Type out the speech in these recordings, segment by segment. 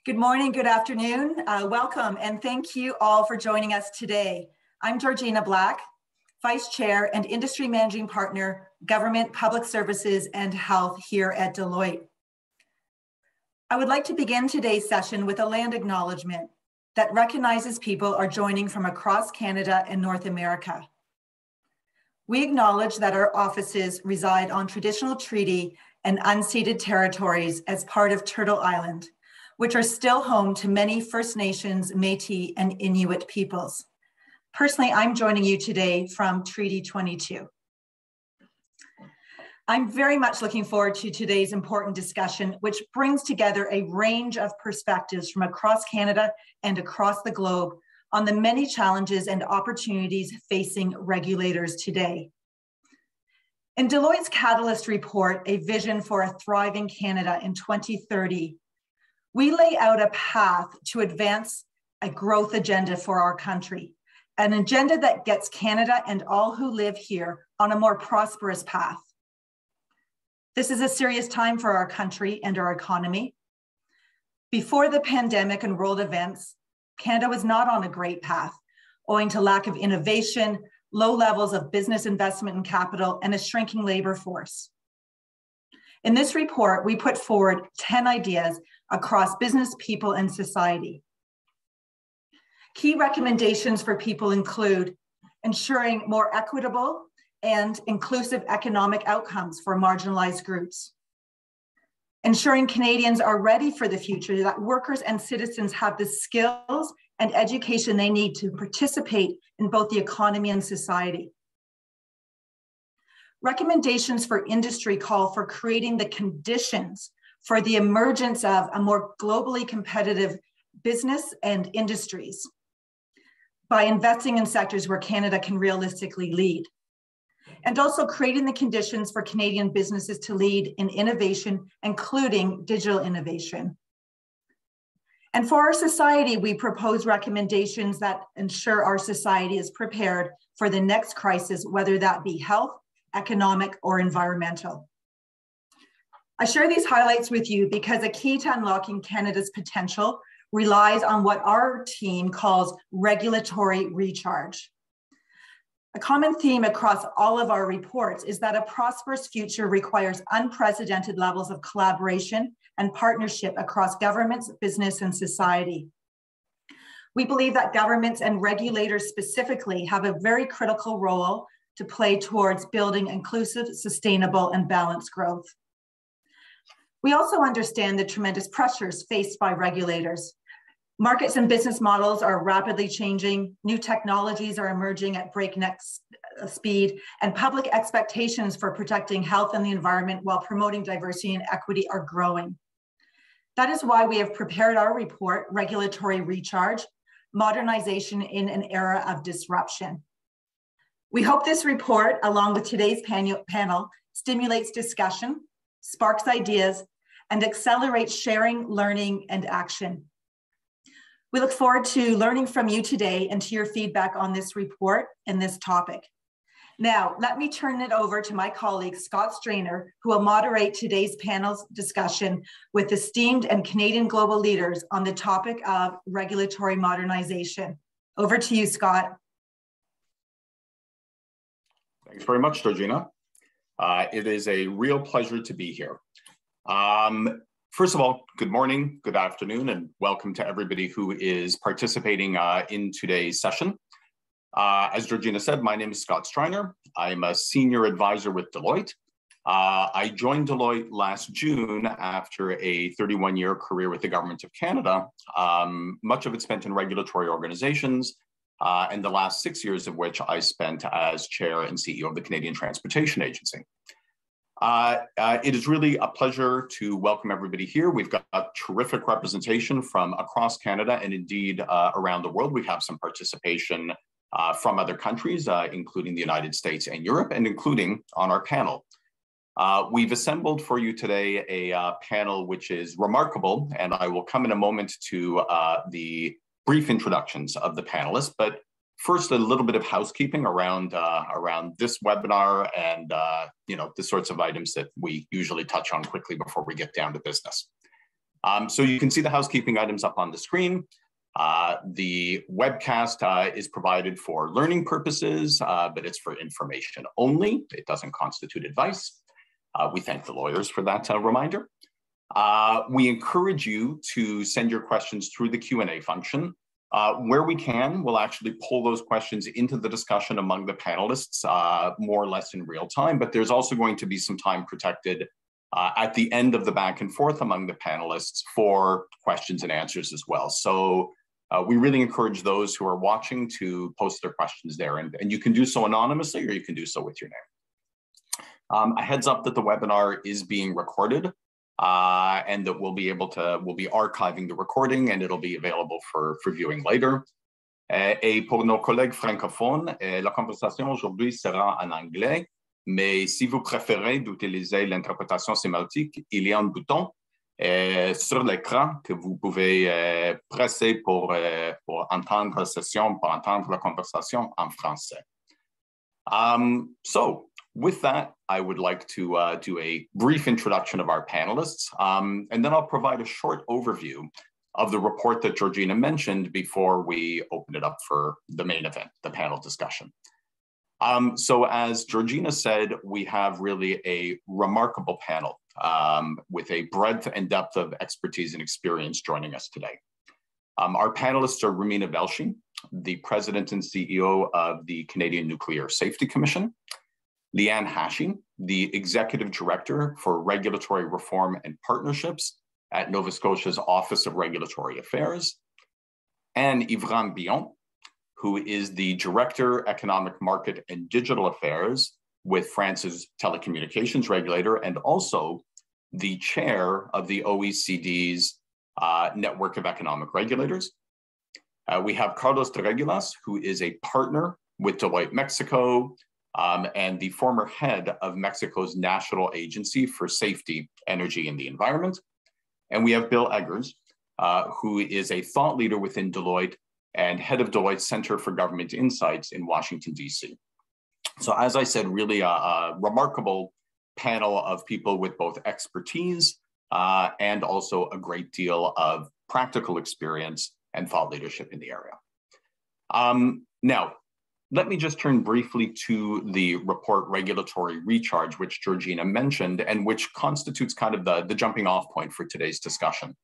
Good morning, good afternoon. Welcome and thank you all for joining us today. I'm Georgina Black, Vice Chair and Industry Managing Partner, Government, Public Services and Health here at Deloitte. I would like to begin today's session with a land acknowledgement that recognizes people are joining from across Canada and North America. We acknowledge that our offices reside on traditional treaty and unceded territories as part of Turtle Island, which are still home to many First Nations, Métis, and Inuit peoples. Personally, I'm joining you today from Treaty 22. I'm very much looking forward to today's important discussion, which brings together a range of perspectives from across Canada and across the globe on the many challenges and opportunities facing regulators today. In Deloitte's Catalyst report, A Vision for a Thriving Canada in 2030, we lay out a path to advance a growth agenda for our country, an agenda that gets Canada and all who live here on a more prosperous path. This is a serious time for our country and our economy. Before the pandemic and world events, Canada was not on a great path, owing to lack of innovation, low levels of business investment and capital, and a shrinking labor force. In this report, we put forward 10 ideas across business, people, and society. Key recommendations for people include ensuring more equitable and inclusive economic outcomes for marginalized groups, ensuring Canadians are ready for the future, that workers and citizens have the skills and education they need to participate in both the economy and society. Recommendations for industry call for creating the conditions for the emergence of a more globally competitive business and industries by investing in sectors where Canada can realistically lead. And also creating the conditions for Canadian businesses to lead in innovation, including digital innovation. And for our society, we propose recommendations that ensure our society is prepared for the next crisis, whether that be health, economic, or environmental. I share these highlights with you because a key to unlocking Canada's potential relies on what our team calls regulatory recharge. A common theme across all of our reports is that a prosperous future requires unprecedented levels of collaboration and partnership across governments, business, and society. We believe that governments and regulators specifically have a very critical role to play towards building inclusive, sustainable, and balanced growth. We also understand the tremendous pressures faced by regulators. Markets and business models are rapidly changing, new technologies are emerging at breakneck speed, and public expectations for protecting health and the environment while promoting diversity and equity are growing. That is why we have prepared our report, Regulatory Recharge, Modernization in an Era of Disruption. We hope this report, along with today's panel, stimulates discussion, sparks ideas, and accelerates sharing, learning, and action. We look forward to learning from you today and to your feedback on this report and this topic. Now, let me turn it over to my colleague, Scott Strainer, who will moderate today's panel's discussion with esteemed and Canadian global leaders on the topic of regulatory modernization. Over to you, Scott. Thanks very much, Georgina. It is a real pleasure to be here. First of all, good morning, good afternoon, and welcome to everybody who is participating in today's session. As Georgina said, my name is Scott Strainer. I'm a senior advisor with Deloitte. I joined Deloitte last June after a 31-year career with the Government of Canada, much of it spent in regulatory organizations, and the last 6 years of which I spent as chair and CEO of the Canadian Transportation Agency. It is really a pleasure to welcome everybody here. We've got a terrific representation from across Canada and indeed around the world. We have some participation from other countries, including the United States and Europe, and including on our panel. We've assembled for you today a panel which is remarkable, and I will come in a moment to the brief introductions of the panelists, but first, a little bit of housekeeping around this webinar and the sorts of items that we usually touch on quickly before we get down to business. So you can see the housekeeping items up on the screen. The webcast is provided for learning purposes, but it's for information only. It doesn't constitute advice. We thank the lawyers for that reminder. We encourage you to send your questions through the Q&A function. Where we can, we'll actually pull those questions into the discussion among the panelists more or less in real time, but there's also going to be some time protected at the end of the back and forth among the panelists for questions and answers as well. So we really encourage those who are watching to post their questions there, and you can do so anonymously or you can do so with your name. A heads up that the webinar is being recorded and that we'll be archiving the recording and it'll be available for viewing later. Et pour nos collègues francophones, la conversation aujourd'hui sera en anglais, mais si vous préférez d'utiliser l'interprétation sémantique, il y a un bouton sur l'écran que vous pouvez presser pour entendre la session, pour entendre la conversation en français. So with that, I would like to do a brief introduction of our panelists, and then I'll provide a short overview of the report that Georgina mentioned before we open it up for the main event, the panel discussion. So as Georgina said, we have really a remarkable panel with a breadth and depth of expertise and experience joining us today. Our panelists are Rumina Velshi, the President and CEO of the Canadian Nuclear Safety Commission, Leanne Hachey, the Executive Director for Regulatory Reform and Partnerships at Nova Scotia's Office of Regulatory Affairs, and Yvrande-Billon, who is the Director, Economic Market and Digital Affairs with France's telecommunications regulator, and also the Chair of the OECD's Network of Economic Regulators. We have Carlos de Regulas, who is a partner with Deloitte Mexico, and the former head of Mexico's National Agency for Safety, Energy, and the Environment. And we have Bill Eggers, who is a thought leader within Deloitte and head of Deloitte's Center for Government Insights in Washington, D.C. So as I said, really a remarkable panel of people with both expertise and also a great deal of practical experience and thought leadership in the area. Now, let me just turn briefly to the report Regulatory Recharge, which Georgina mentioned, and which constitutes kind of the jumping off point for today's discussion.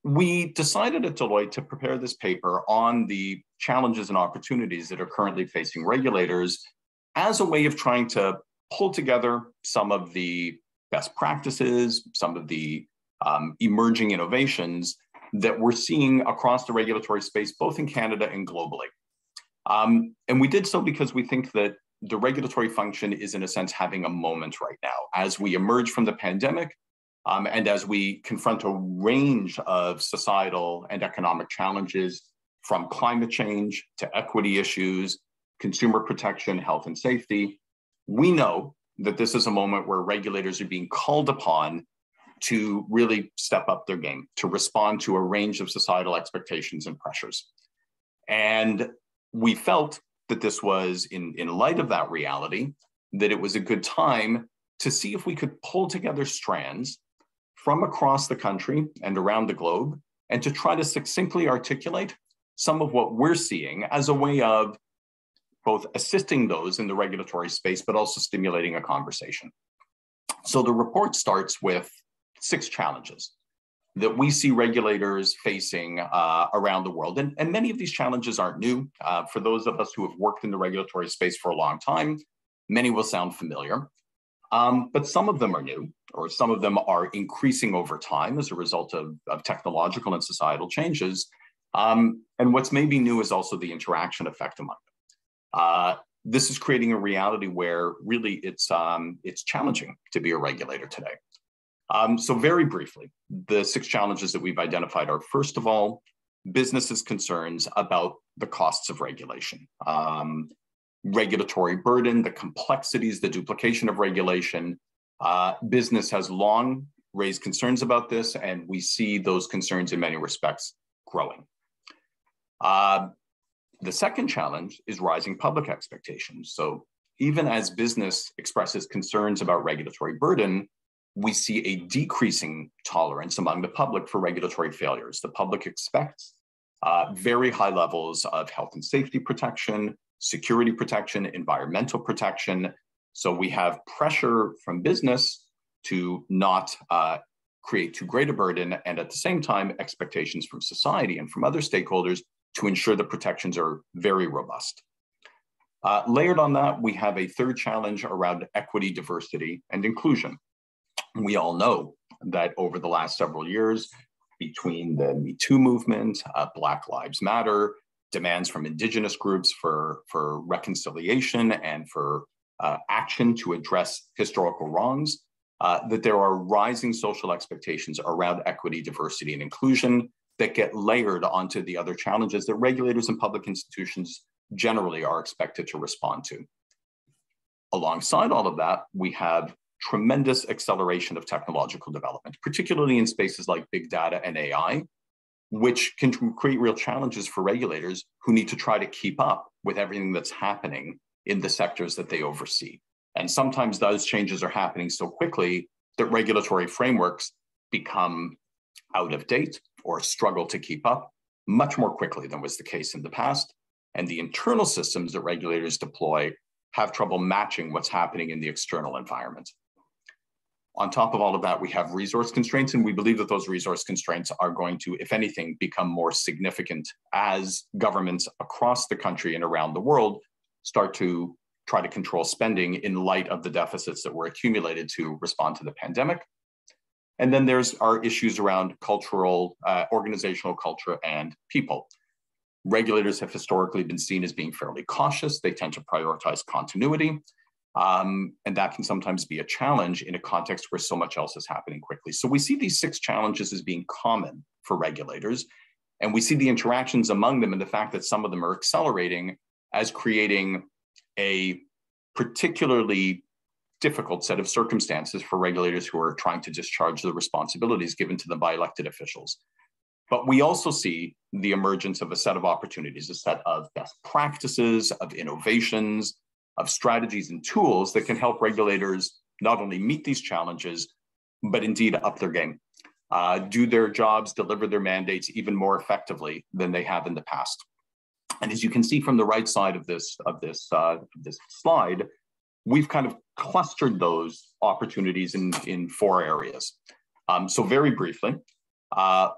We decided at Deloitte to prepare this paper on the challenges and opportunities that are currently facing regulators as a way of trying to pull together some of the best practices, some of the emerging innovations that we're seeing across the regulatory space, both in Canada and globally. And we did so because we think that the regulatory function is, in a sense, having a moment right now as we emerge from the pandemic and as we confront a range of societal and economic challenges, from climate change to equity issues, consumer protection, health and safety. We know that this is a moment where regulators are being called upon to really step up their game, to respond to a range of societal expectations and pressures. And we felt that this was, in light of that reality, that it was a good time to see if we could pull together strands from across the country and around the globe, and to try to succinctly articulate some of what we're seeing as a way of both assisting those in the regulatory space, but also stimulating a conversation. So the report starts with 6 challenges that we see regulators facing around the world. And many of these challenges aren't new. For those of us who have worked in the regulatory space for a long time, many will sound familiar. But some of them are new, or some of them are increasing over time as a result of technological and societal changes. And what's maybe new is also the interaction effect among them. This is creating a reality where really it's challenging to be a regulator today. So very briefly, the 6 challenges that we've identified are, first of all, businesses' concerns about the costs of regulation. Regulatory burden, the complexities, the duplication of regulation. Business has long raised concerns about this, and we see those concerns in many respects growing. The second challenge is rising public expectations. So even as business expresses concerns about regulatory burden, we see a decreasing tolerance among the public for regulatory failures. The public expects very high levels of health and safety protection, security protection, environmental protection. So we have pressure from business to not create too great a burden, and at the same time, expectations from society and from other stakeholders to ensure the protections are very robust. Layered on that, we have a third challenge around equity, diversity, and inclusion. We all know that over the last several years, between the Me Too movement, Black Lives Matter, demands from Indigenous groups for reconciliation and for action to address historical wrongs, that there are rising social expectations around equity, diversity, and inclusion that get layered onto the other challenges that regulators and public institutions generally are expected to respond to. Alongside all of that, we have tremendous acceleration of technological development, particularly in spaces like big data and AI, which can create real challenges for regulators who need to try to keep up with everything that's happening in the sectors that they oversee. And sometimes those changes are happening so quickly that regulatory frameworks become out of date or struggle to keep up much more quickly than was the case in the past. And the internal systems that regulators deploy have trouble matching what's happening in the external environment. On top of all of that, we have resource constraints, and we believe that those resource constraints are going to, if anything, become more significant as governments across the country and around the world start to try to control spending in light of the deficits that were accumulated to respond to the pandemic. And then there's our issues around cultural, organizational culture and people. Regulators have historically been seen as being fairly cautious. They tend to prioritize continuity. And that can sometimes be a challenge in a context where so much else is happening quickly. So we see these 6 challenges as being common for regulators. And we see the interactions among them and the fact that some of them are accelerating as creating a particularly difficult set of circumstances for regulators who are trying to discharge the responsibilities given to them by elected officials. But we also see the emergence of a set of opportunities, a set of best practices, of innovations, of strategies and tools that can help regulators not only meet these challenges, but indeed up their game, do their jobs, deliver their mandates even more effectively than they have in the past. And as you can see from the right side of this slide, we've kind of clustered those opportunities in 4 areas. So very briefly,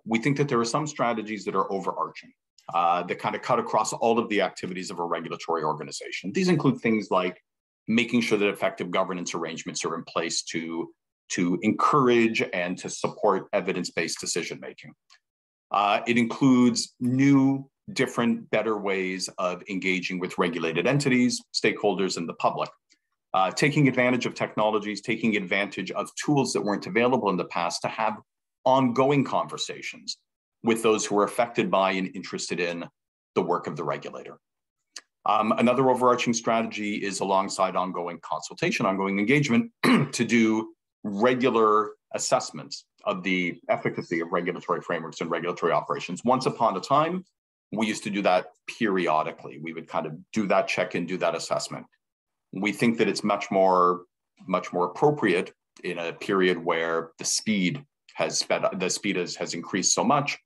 we think that there are some strategies that are overarching, that kind of cut across all of the activities of a regulatory organization. These include things like making sure that effective governance arrangements are in place to encourage and to support evidence-based decision-making. It includes new, different, better ways of engaging with regulated entities, stakeholders, and the public. Taking advantage of technologies, taking advantage of tools that weren't available in the past to have ongoing conversations with those who are affected by and interested in the work of the regulator. Another overarching strategy is alongside ongoing consultation, ongoing engagement, to do regular assessments of the efficacy of regulatory frameworks and regulatory operations. Once upon a time, we used to do that periodically. We would kind of do that check-in, do that assessment. We think that it's much more appropriate in a period where the speed has increased so much,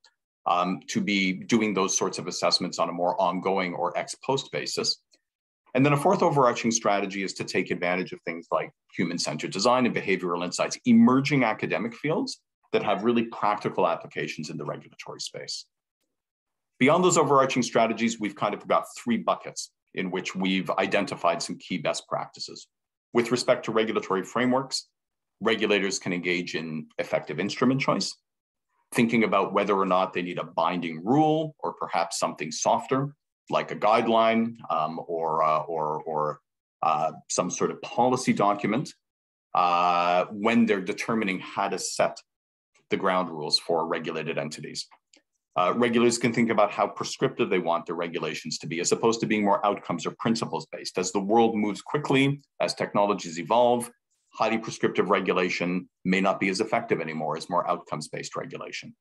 to be doing those sorts of assessments on a more ongoing or ex post basis. And then a fourth overarching strategy is to take advantage of things like human-centered design and behavioral insights, emerging academic fields that have really practical applications in the regulatory space. Beyond those overarching strategies, we've kind of got 3 buckets in which we've identified some key best practices. With respect to regulatory frameworks, regulators can engage in effective instrument choice, thinking about whether or not they need a binding rule or perhaps something softer, like a guideline or some sort of policy document, when they're determining how to set the ground rules for regulated entities. Regulators can think about how prescriptive they want their regulations to be, as opposed to being more outcomes or principles based. As the world moves quickly, as technologies evolve, highly prescriptive regulation may not be as effective anymore as more outcomes-based regulation.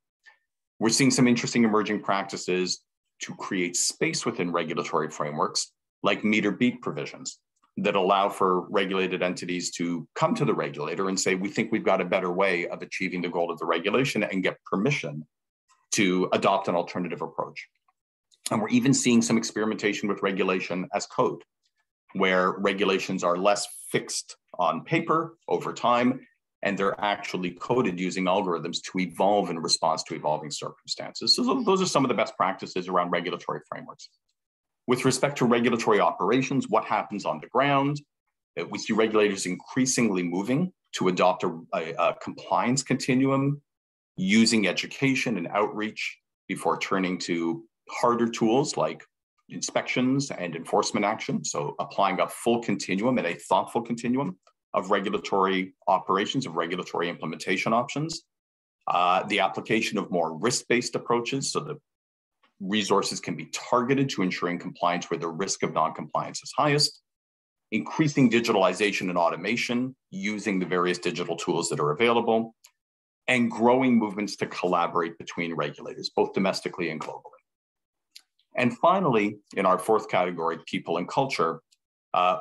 We're seeing some interesting emerging practices to create space within regulatory frameworks, like meet or beat provisions. that allow for regulated entities to come to the regulator and say, we think we've got a better way of achieving the goal of the regulation, and get permission to adopt an alternative approach. And we're even seeing some experimentation with regulation as code, where regulations are less fixed on paper over time, and they're actually coded using algorithms to evolve in response to evolving circumstances. So those are some of the best practices around regulatory frameworks. With respect to regulatory operations, what happens on the ground? We see regulators increasingly moving to adopt a compliance continuum, using education and outreach before turning to harder tools like inspections and enforcement action. So applying a full continuum and a thoughtful continuum of regulatory operations, of regulatory implementation options. The application of more risk-based approaches so that resources can be targeted to ensuring compliance where the risk of non-compliance is highest. Increasing digitalization and automation using the various digital tools that are available. And growing movements to collaborate between regulators, both domestically and globally. And finally, in our fourth category, people and culture,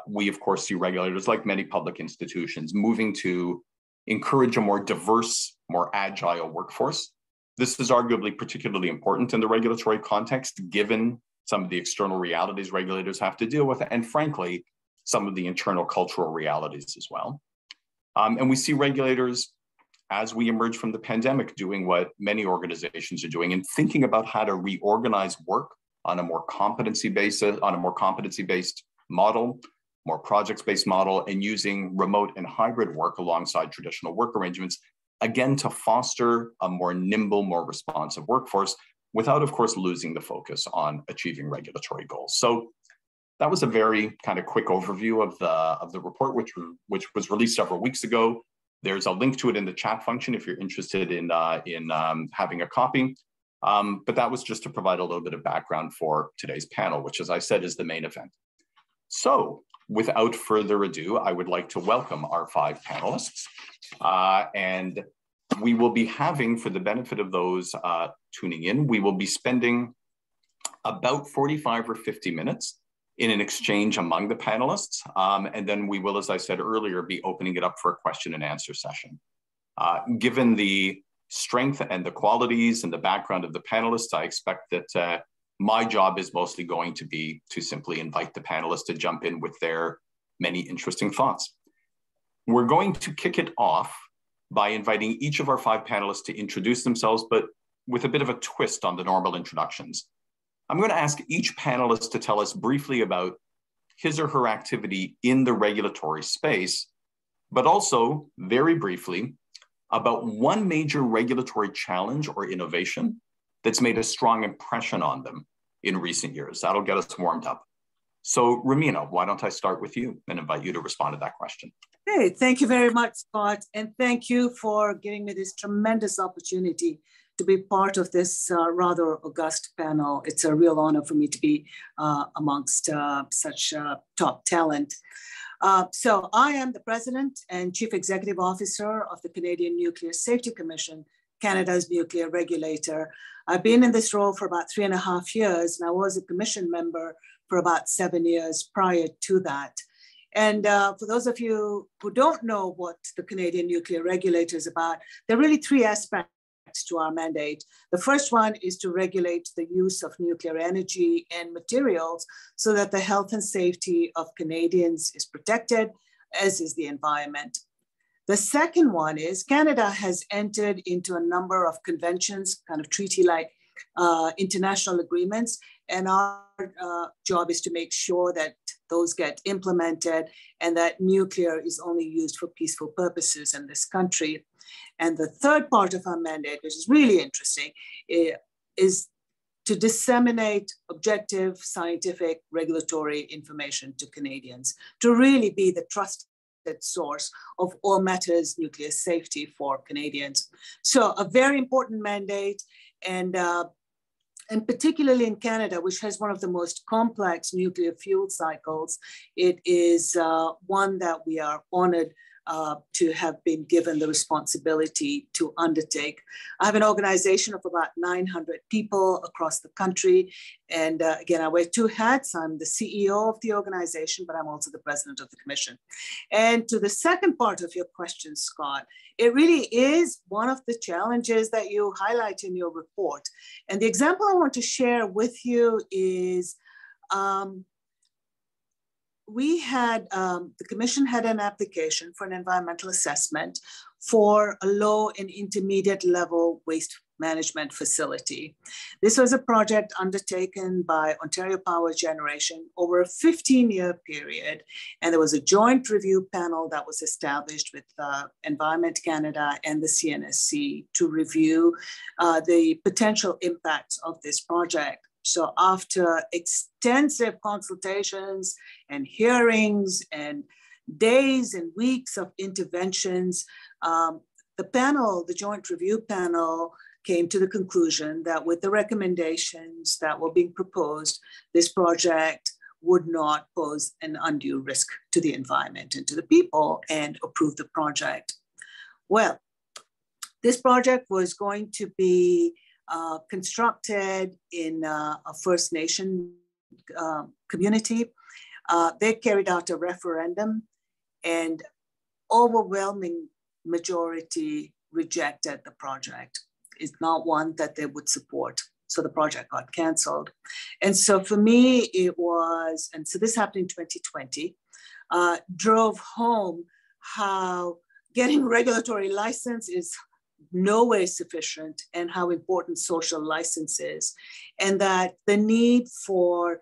we of course see regulators, like many public institutions, moving to encourage a more diverse, more agile workforce. This is arguably particularly important in the regulatory context, given some of the external realities regulators have to deal with, and frankly, some of the internal cultural realities as well. And we see regulators, as we emerge from the pandemic, doing what many organizations are doing and thinking about how to reorganize work on a more competency-based model, more projects-based model, and using remote and hybrid work alongside traditional work arrangements, again, to foster a more nimble, more responsive workforce without, of course, losing the focus on achieving regulatory goals. So that was a very kind of quick overview of the report, which was released several weeks ago. There's a link to it in the chat function if you're interested in having a copy. But that was just to provide a little bit of background for today's panel, which, as I said, is the main event. So without further ado, I would like to welcome our 5 panelists. And we will be having, for the benefit of those tuning in, we will be spending about 45 or 50 minutes in an exchange among the panelists. And then we will, as I said earlier, be opening it up for a question and answer session. Given the strength and the qualities and the background of the panelists, I expect that my job is mostly going to be to simply invite the panelists to jump in with their many interesting thoughts. We're going to kick it off by inviting each of our 5 panelists to introduce themselves, but with a bit of a twist on the normal introductions. I'm going to ask each panelist to tell us briefly about his or her activity in the regulatory space, but also very briefly about one major regulatory challenge or innovation that's made a strong impression on them in recent years. That'll get us warmed up. So Rumina, why don't I start with you and invite you to respond to that question? Hey, thank you very much, Scott. And thank you for giving me this tremendous opportunity to be part of this rather august panel. It's a real honor for me to be amongst such top talent. So I am the President and Chief Executive Officer of the Canadian Nuclear Safety Commission, Canada's nuclear regulator. I've been in this role for about 3.5 years, and I was a commission member for about 7 years prior to that. And for those of you who don't know what the Canadian Nuclear Regulator is about, there are really 3 aspects to our mandate. The first one is to regulate the use of nuclear energy and materials so that the health and safety of Canadians is protected, as is the environment. The second one is Canada has entered into a number of conventions, kind of treaty-like international agreements, and our job is to make sure that those get implemented and that nuclear is only used for peaceful purposes in this country. And the third part of our mandate, which is really interesting, is to disseminate objective scientific regulatory information to Canadians, to really be the trusted source of all matters nuclear safety for Canadians. So a very important mandate, and particularly in Canada, which has one of the most complex nuclear fuel cycles, it is one that we are honored to have been given the responsibility to undertake. I have an organization of about 900 people across the country. And again, I wear two hats. I'm the CEO of the organization, but I'm also the president of the commission. And to the second part of your question, Scott, it really is one of the challenges that you highlight in your report. And the example I want to share with you is the commission had an application for an environmental assessment for a low and intermediate level waste management facility. This was a project undertaken by Ontario Power Generation over a 15-year period. And there was a joint review panel that was established with Environment Canada and the CNSC to review the potential impacts of this project. So after extensive consultations and hearings and days and weeks of interventions, the joint review panel came to the conclusion that with the recommendations that were being proposed, this project would not pose an undue risk to the environment and to the people, and approved the project. Well, this project was going to be constructed in a First Nation community. They carried out a referendum, and overwhelming majority rejected the project. It's not one that they would support. So the project got canceled. And so for me, it was, and so this happened in 2020, drove home how getting regulatory license is no way sufficient, and how important social license is, and that the need for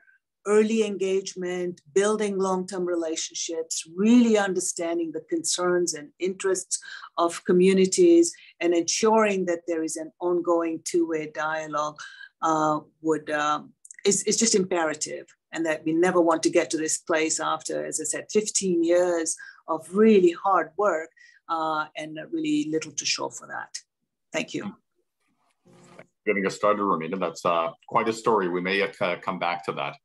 early engagement, building long-term relationships, really understanding the concerns and interests of communities, and ensuring that there is an ongoing two-way dialogue is just imperative, and that we never want to get to this place after, as I said, 15 years of really hard work and really little to show for that. Thank you. Getting us started, Rumina. That's quite a story. We may come back to that.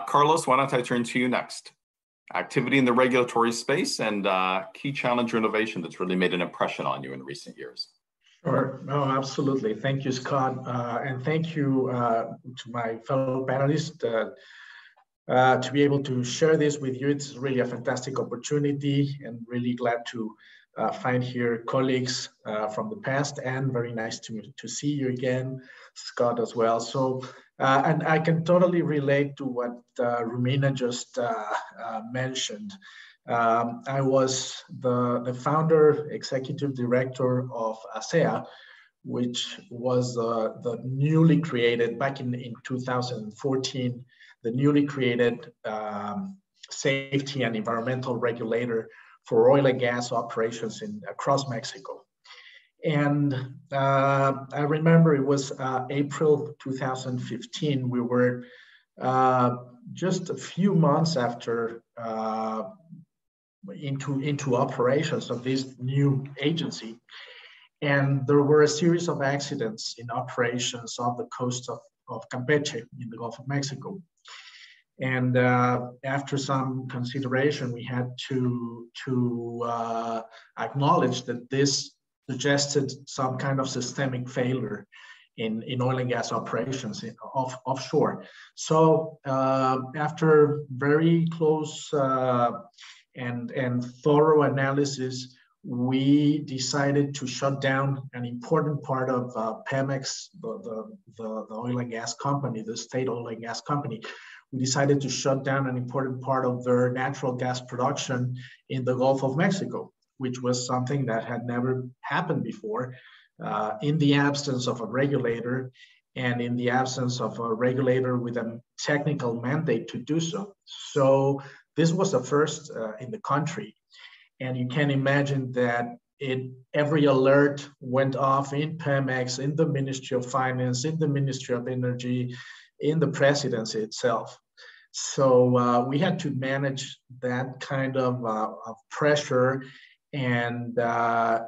Carlos, why don't I turn to you next? Activity in the regulatory space and key challenge or innovation that's really made an impression on you in recent years. Sure, no, absolutely. Thank you, Scott. And thank you to my fellow panelists to be able to share this with you. It's really a fantastic opportunity, and really glad to find here colleagues from the past, and very nice to see you again, Scott, as well. So, and I can totally relate to what Rumina just mentioned. I was the founder, executive director of ASEA, which was the newly created, back in 2014, the newly created safety and environmental regulator for oil and gas operations across Mexico. And I remember it was April 2015. We were just a few months after into operations of this new agency. And there were a series of accidents in operations on the coast of Campeche in the Gulf of Mexico. And after some consideration, we had to acknowledge that this suggested some kind of systemic failure in oil and gas operations offshore. So after very close and thorough analysis, we decided to shut down an important part of Pemex, the oil and gas company, the state oil and gas company. We decided to shut down an important part of their natural gas production in the Gulf of Mexico, which was something that had never happened before, in the absence of a regulator and in the absence of a regulator with a technical mandate to do so. So this was the first in the country. And you can imagine that every alert went off in Pemex, in the Ministry of Finance, in the Ministry of Energy, in the presidency itself. So we had to manage that kind of pressure, and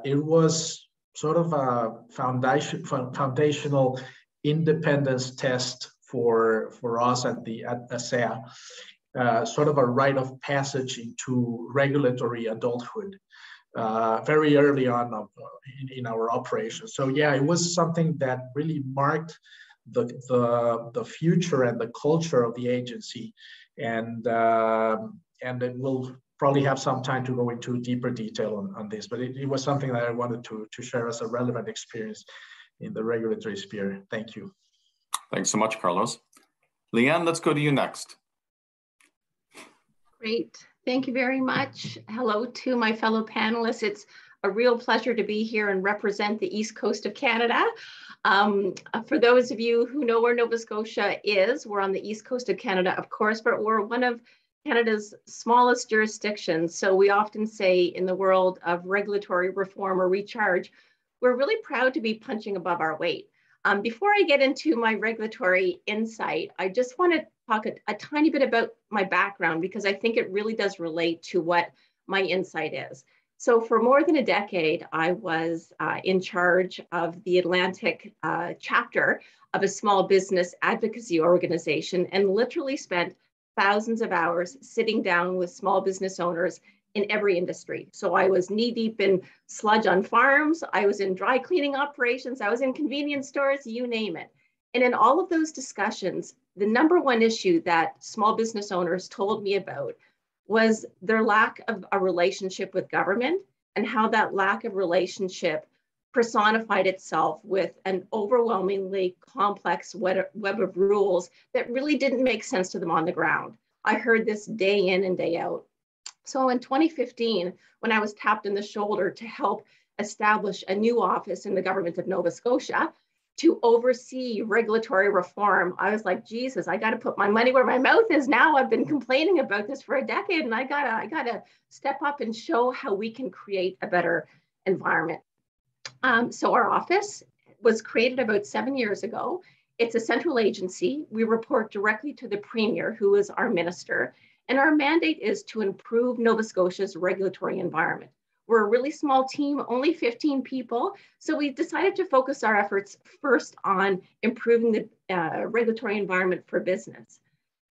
it was sort of a foundational independence test for us at ASEA, sort of a rite of passage into regulatory adulthood. very early on in our operations. So yeah, it was something that really marked the future and the culture of the agency, and it will probably have some time to go into deeper detail on this, but it was something that I wanted to share as a relevant experience in the regulatory sphere. Thank you. Thanks so much, Carlos. Leanne, let's go to you next. Great. Thank you very much. Hello to my fellow panelists. It's a real pleasure to be here and represent the East Coast of Canada. For those of you who know where Nova Scotia is, we're on the East Coast of Canada, of course, but we're one of Canada's smallest jurisdictions. So we often say in the world of regulatory reform or recharge, we're really proud to be punching above our weight. Before I get into my regulatory insight, I just want to talk a tiny bit about my background, because I think it really does relate to what my insight is. So for more than a decade, I was in charge of the Atlantic chapter of a small business advocacy organization, and literally spent thousands of hours sitting down with small business owners in every industry. So I was knee deep in sludge on farms, I was in dry cleaning operations, I was in convenience stores, you name it. And in all of those discussions, the number one issue that small business owners told me about was their lack of a relationship with government, and how that lack of relationship personified itself with an overwhelmingly complex web of rules that really didn't make sense to them on the ground. I heard this day in and day out. So in 2015, when I was tapped in the shoulder to help establish a new office in the government of Nova Scotia to oversee regulatory reform, I was like, Jesus, I got to put my money where my mouth is now. I've been complaining about this for a decade, and I gotta step up and show how we can create a better environment. So our office was created about 7 years ago. It's a central agency. We report directly to the Premier, who is our minister, and our mandate is to improve Nova Scotia's regulatory environment. We're a really small team, only 15 people. So we decided to focus our efforts first on improving the regulatory environment for business.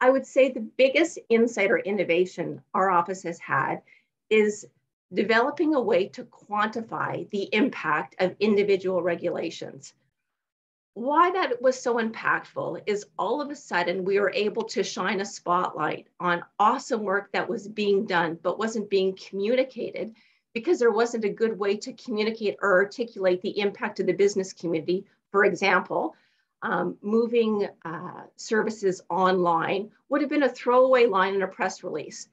I would say the biggest insight or innovation our office has had is developing a way to quantify the impact of individual regulations. Why that was so impactful is all of a sudden we were able to shine a spotlight on awesome work that was being done but wasn't being communicated, because there wasn't a good way to communicate or articulate the impact of the business community. For example, moving services online would have been a throwaway line in a press release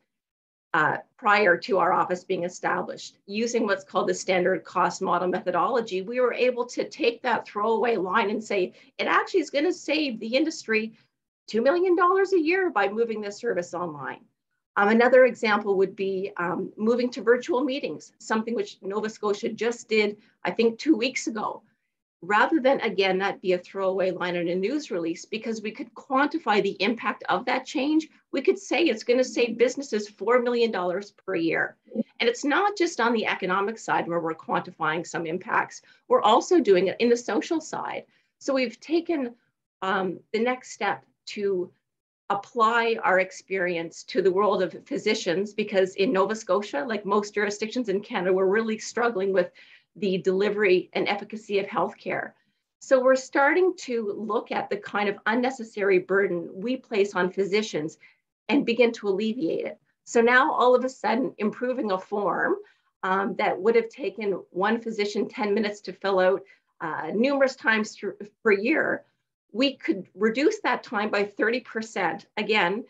prior to our office being established. Using what's called the standard cost model methodology, we were able to take that throwaway line and say, it actually is going to save the industry $2 million a year by moving this service online. Another example would be moving to virtual meetings, something which Nova Scotia just did, I think, 2 weeks ago. Rather than, again, that be a throwaway line in a news release, because we could quantify the impact of that change, we could say it's going to save businesses $4 million per year. And it's not just on the economic side where we're quantifying some impacts, we're also doing it in the social side. So we've taken the next step to apply our experience to the world of physicians, because in Nova Scotia, like most jurisdictions in Canada, we're really struggling with the delivery and efficacy of healthcare. So we're starting to look at the kind of unnecessary burden we place on physicians and begin to alleviate it. So now all of a sudden, improving a form that would have taken one physician 10 minutes to fill out numerous times per year, we could reduce that time by 30%. Again,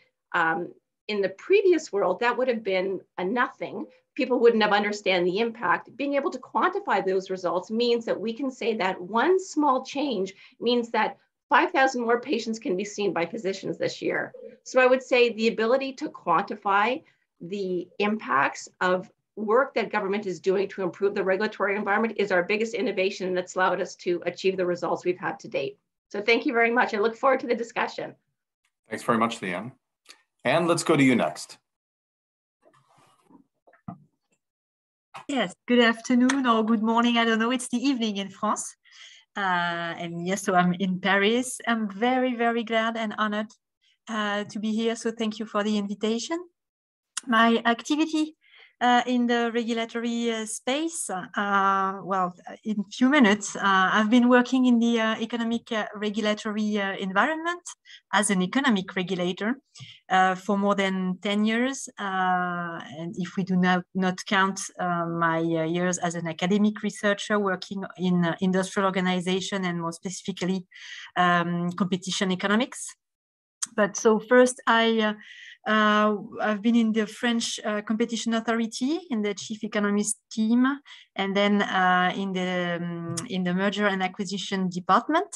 in the previous world, that would have been a nothing. People wouldn't have understand the impact. Being able to quantify those results means that we can say that one small change means that 5,000 more patients can be seen by physicians this year. So I would say the ability to quantify the impacts of work that government is doing to improve the regulatory environment is our biggest innovation, and it's allowed us to achieve the results we've had to date. So thank you very much. I look forward to the discussion. Thanks very much, Leanne. And let's go to you next. Yes, good afternoon or good morning. I don't know, it's the evening in France. And yes, so I'm in Paris. I'm very, very glad and honored to be here. So thank you for the invitation. My activity in the regulatory space. Well, in a few minutes, I've been working in the economic regulatory environment as an economic regulator for more than 10 years. And if we do not count my years as an academic researcher working in industrial organization and more specifically competition economics. But so first, I've been in the French Competition Authority in the chief economist team, and then in the merger and acquisition department.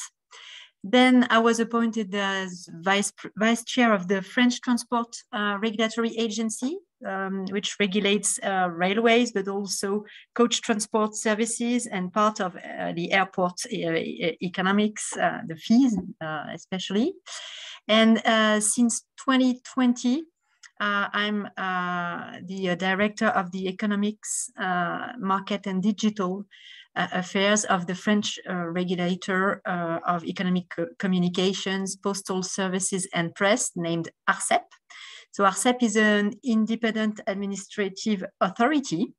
Then I was appointed as vice chair of the French Transport Regulatory Agency, which regulates railways, but also coach transport services and part of the airport economics, the fees especially. And since 2020, I'm the director of the economics, market and digital affairs of the French regulator of economic communications, postal services and press, named ARCEP. So ARCEP is an independent administrative authority.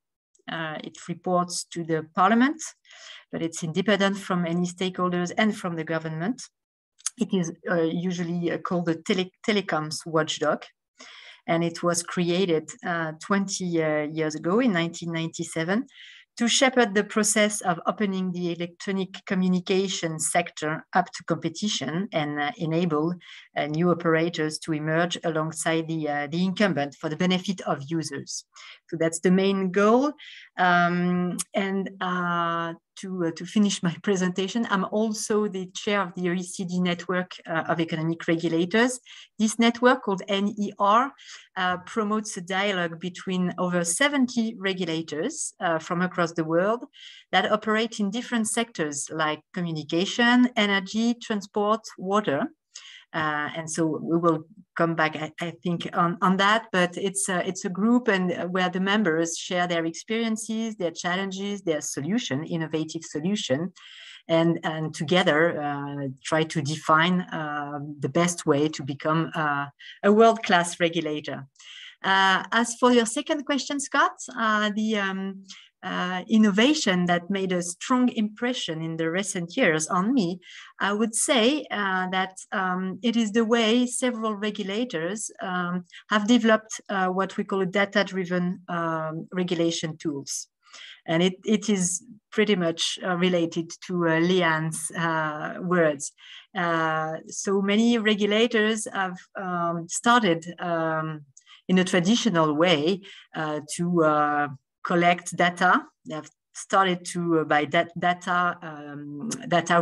It reports to the parliament, but it's independent from any stakeholders and from the government. It is usually called the telecoms watchdog, and it was created 20 years ago in 1997 to shepherd the process of opening the electronic communication sector up to competition and enable new operators to emerge alongside the incumbent for the benefit of users. So that's the main goal. To finish my presentation, I'm also the chair of the OECD network of economic regulators. This network, called NER, promotes a dialogue between over 70 regulators from across the world that operate in different sectors like communication, energy, transport, water. And so we will come back, I think, on that, but it's a group and where the members share their experiences, their challenges, their solution, innovative solution, and together try to define the best way to become a world-class regulator. As for your second question, Scott, the innovation that made a strong impression in the recent years on me, I would say that it is the way several regulators have developed what we call data-driven regulation tools. And it is pretty much related to Leanne's words. So many regulators have started in a traditional way to collect data. They have started to by data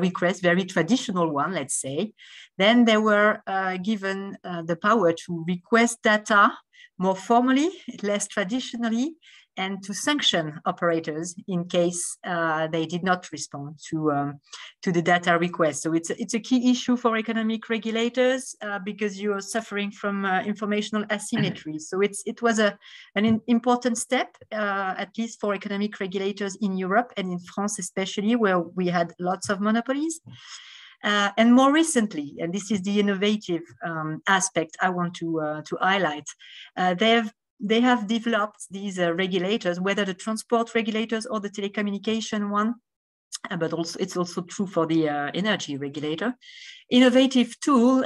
requests, very traditional one, let's say. Then they were given the power to request data more formally, less traditionally, and to sanction operators in case they did not respond to the data request. So it's a key issue for economic regulators because you are suffering from informational asymmetry. So it was an important step, at least for economic regulators in Europe and in France especially, where we had lots of monopolies. And more recently, and this is the innovative aspect I want to highlight, they have developed these regulators, whether the transport regulators or the telecommunication one, but also it's also true for the energy regulator. Innovative tool,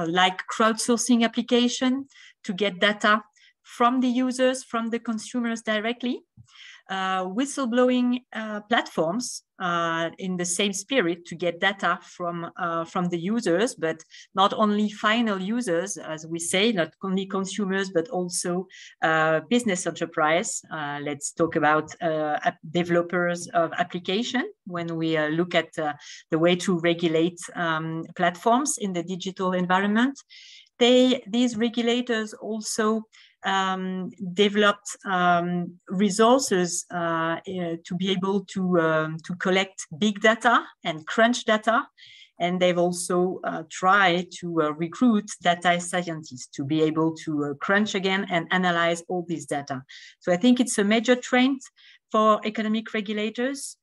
like crowdsourcing application to get data from the users, from the consumers directly. Whistleblowing platforms in the same spirit to get data from the users, but not only final users, as we say, not only consumers, but also business enterprise. Let's talk about developers of application when we look at the way to regulate platforms in the digital environment. These regulators also developed resources to be able to collect big data and crunch data. And they've also tried to recruit data scientists to be able to crunch again and analyze all this data. So I think it's a major trend for economic regulators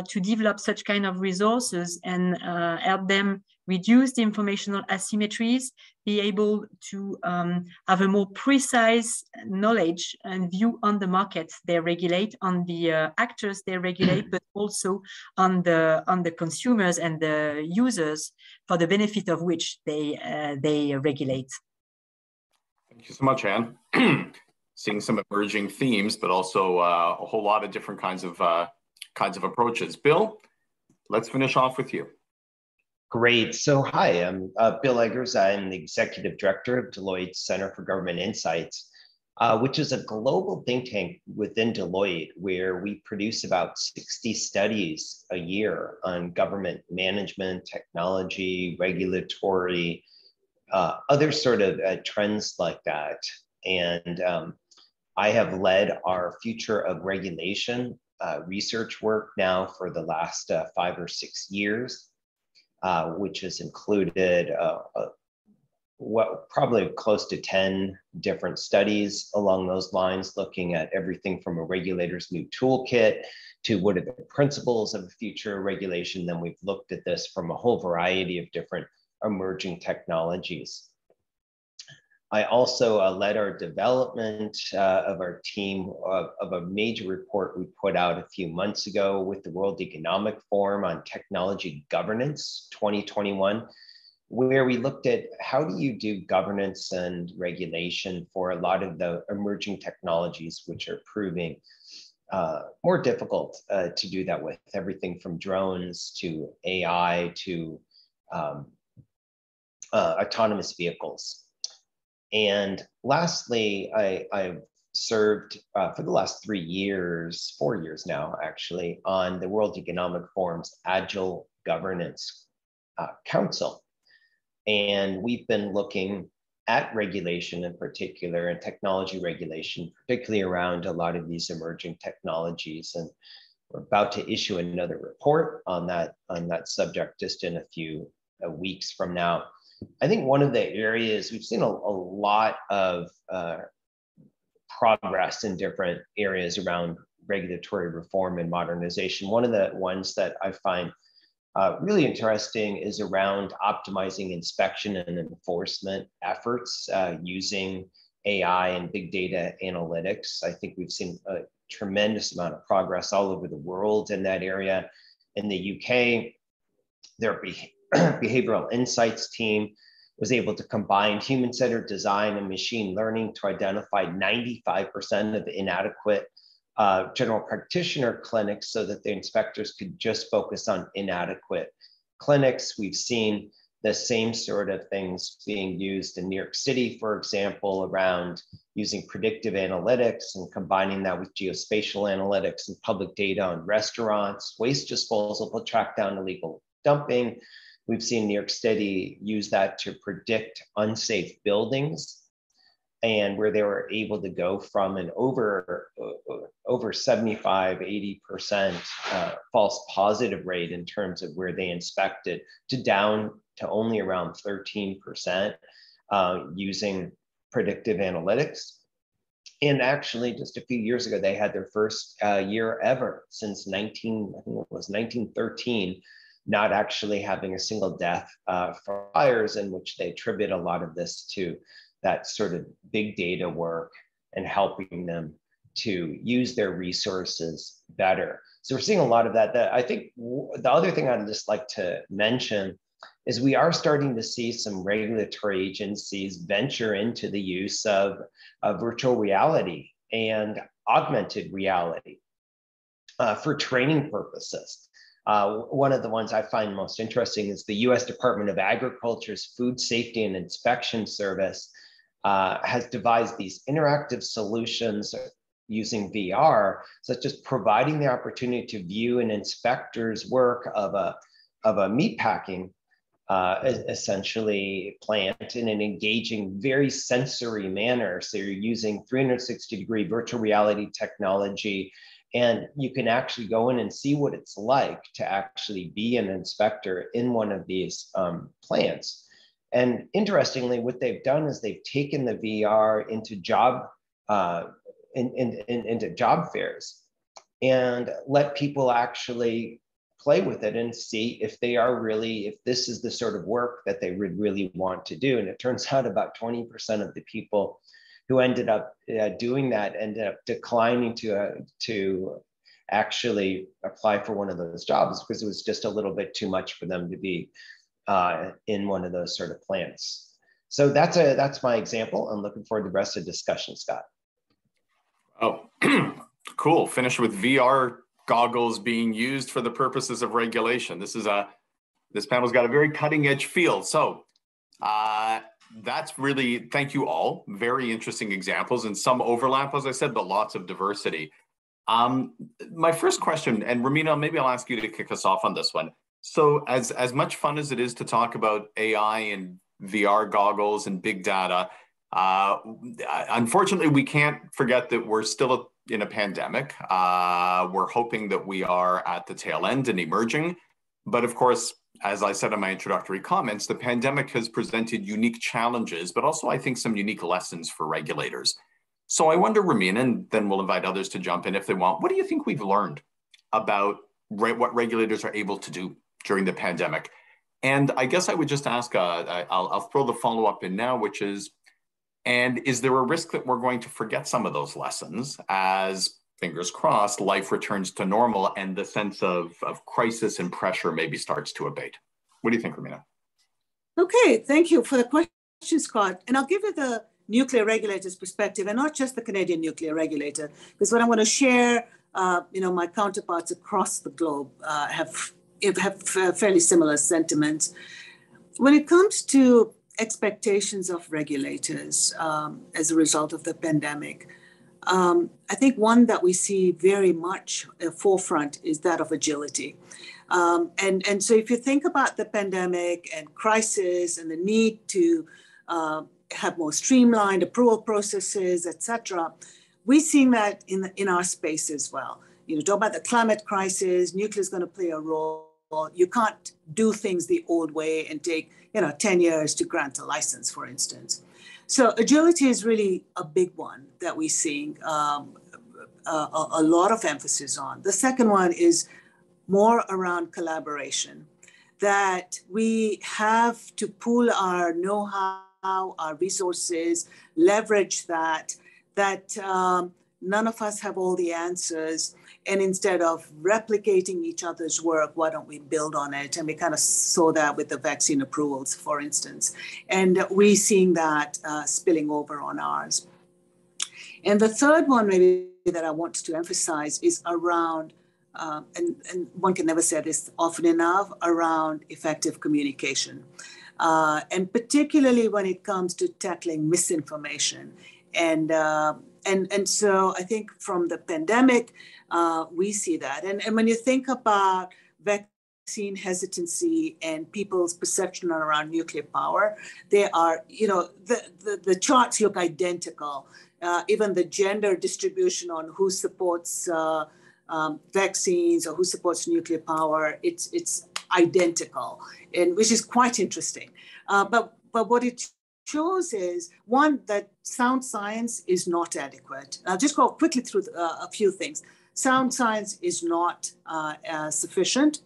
to develop such kind of resources and help them reduce the informational asymmetries, be able to have a more precise knowledge and view on the markets they regulate, on the actors they regulate, but also on the consumers and the users for the benefit of which they regulate. Thank you so much, Anne. Seeing some emerging themes, but also a whole lot of different kinds of approaches. Bill, let's finish off with you. Great. So hi, I'm Bill Eggers. I'm the Executive Director of Deloitte's Center for Government Insights, which is a global think tank within Deloitte, where we produce about 60 studies a year on government management, technology, regulatory, other sort of trends like that. And I have led our future of regulation research work now for the last 5 or 6 years. Which has included probably close to 10 different studies along those lines, looking at everything from a regulator's new toolkit to what are the principles of future regulation. Then we've looked at this from a whole variety of different emerging technologies. I also led our development of our team of a major report we put out a few months ago with the World Economic Forum on Technology Governance 2021, where we looked at how do you do governance and regulation for a lot of the emerging technologies which are proving more difficult to do that with, everything from drones to AI to autonomous vehicles. And lastly, I've served for the last 4 years now, actually, on the World Economic Forum's Agile Governance Council. And we've been looking at regulation in particular, and technology regulation, particularly around a lot of these emerging technologies. And we're about to issue another report on that subject just in a few weeks from now. I think one of the areas we've seen a lot of progress in different areas around regulatory reform and modernization. One of the ones that I find really interesting is around optimizing inspection and enforcement efforts using AI and big data analytics. I think we've seen a tremendous amount of progress all over the world in that area. In the UK, their behavioral insights team was able to combine human-centered design and machine learning to identify 95% of inadequate general practitioner clinics so that the inspectors could just focus on inadequate clinics. We've seen the same sort of things being used in New York City, for example, around using predictive analytics and combining that with geospatial analytics and public data on restaurants, waste disposal to track down illegal dumping. We've seen New York City use that to predict unsafe buildings, and where they were able to go from an over 75, 80% false positive rate in terms of where they inspected to down to only around 13% using predictive analytics. And actually, just a few years ago, they had their first year ever since 1913, not actually having a single death for fires, in which they attribute a lot of this to that sort of big data work and helping them to use their resources better. So we're seeing a lot of that. I think the other thing I'd just like to mention is we are starting to see some regulatory agencies venture into the use of virtual reality and augmented reality for training purposes. One of the ones I find most interesting is the US Department of Agriculture's Food Safety and Inspection Service has devised these interactive solutions using VR, such as providing the opportunity to view an inspector's work of a meatpacking essentially plant in an engaging, very sensory manner. So you're using 360-degree virtual reality technology, and you can actually go in and see what it's like to actually be an inspector in one of these plants. And interestingly, what they've done is they've taken the VR into job into job fairs. and let people actually play with it and see if they are really, if this is the sort of work that they would really want to do. And it turns out about 20% of the people who ended up doing that ended up declining to actually apply for one of those jobs because it was just a little bit too much for them to be in one of those sort of plants. So that's my example. I'm looking forward to the rest of the discussion, Scott. Oh, cool. Finish with VR goggles being used for the purposes of regulation. This panel's got a very cutting edge feel. So that's really, thank you all. Very interesting examples and some overlap, as I said, but lots of diversity. My first question, and Rumina, maybe I'll ask you to kick us off on this one. So as much fun as it is to talk about AI and VR goggles and big data, unfortunately, we can't forget that we're still in a pandemic. We're hoping that we are at the tail end and emerging. But of course, as I said in my introductory comments, the pandemic has presented unique challenges, but also I think some unique lessons for regulators. So I wonder, Rumina, and then we'll invite others to jump in if they want, what do you think we've learned about what regulators are able to do during the pandemic? And I guess I would just ask, I'll throw the follow-up in now, which is, and is there a risk that we're going to forget some of those lessons as, fingers crossed, life returns to normal and the sense of crisis and pressure maybe starts to abate? What do you think, Rumina? Okay, thank you for the question, Scott. And I'll give you the nuclear regulator's perspective, and not just the Canadian nuclear regulator, because what I want to share, my counterparts across the globe have fairly similar sentiments. When it comes to expectations of regulators as a result of the pandemic, I think one that we see very much forefront is that of agility. And so if you think about the pandemic and crisis and the need to have more streamlined approval processes, et cetera, we're seeing that in our space as well. Talk about the climate crisis, nuclear is going to play a role. You can't do things the old way and take 10 years to grant a license, for instance. So agility is really a big one that we're seeing a lot of emphasis on. The second one is more around collaboration, that we have to pool our know-how, our resources, leverage that none of us have all the answers. And instead of replicating each other's work, why don't we build on it? And we kind of saw that with the vaccine approvals, for instance. And we're seeing that spilling over on ours. And the third one maybe that I want to emphasize is around, and one can never say this often enough, around effective communication. And particularly when it comes to tackling misinformation. And so I think from the pandemic, we see that. And when you think about vaccine hesitancy and people's perception around nuclear power, they are, the charts look identical. Even the gender distribution on who supports vaccines or who supports nuclear power, it's identical, and which is quite interesting. But what it shows is, one, that sound science is not adequate. I'll just go quickly through a few things. Sound science is not sufficient.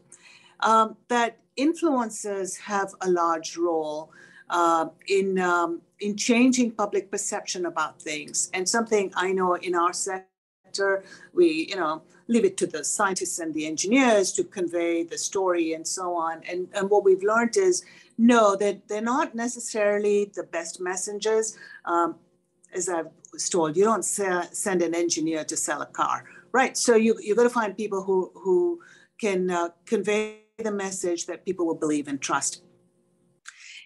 That influencers have a large role in changing public perception about things. And something I know in our sector, we leave it to the scientists and the engineers to convey the story and so on. And what we've learned is, no, that they're not necessarily the best messengers. As I was told, you don't send an engineer to sell a car, right? So you've got to find people who can convey the message that people will believe and trust.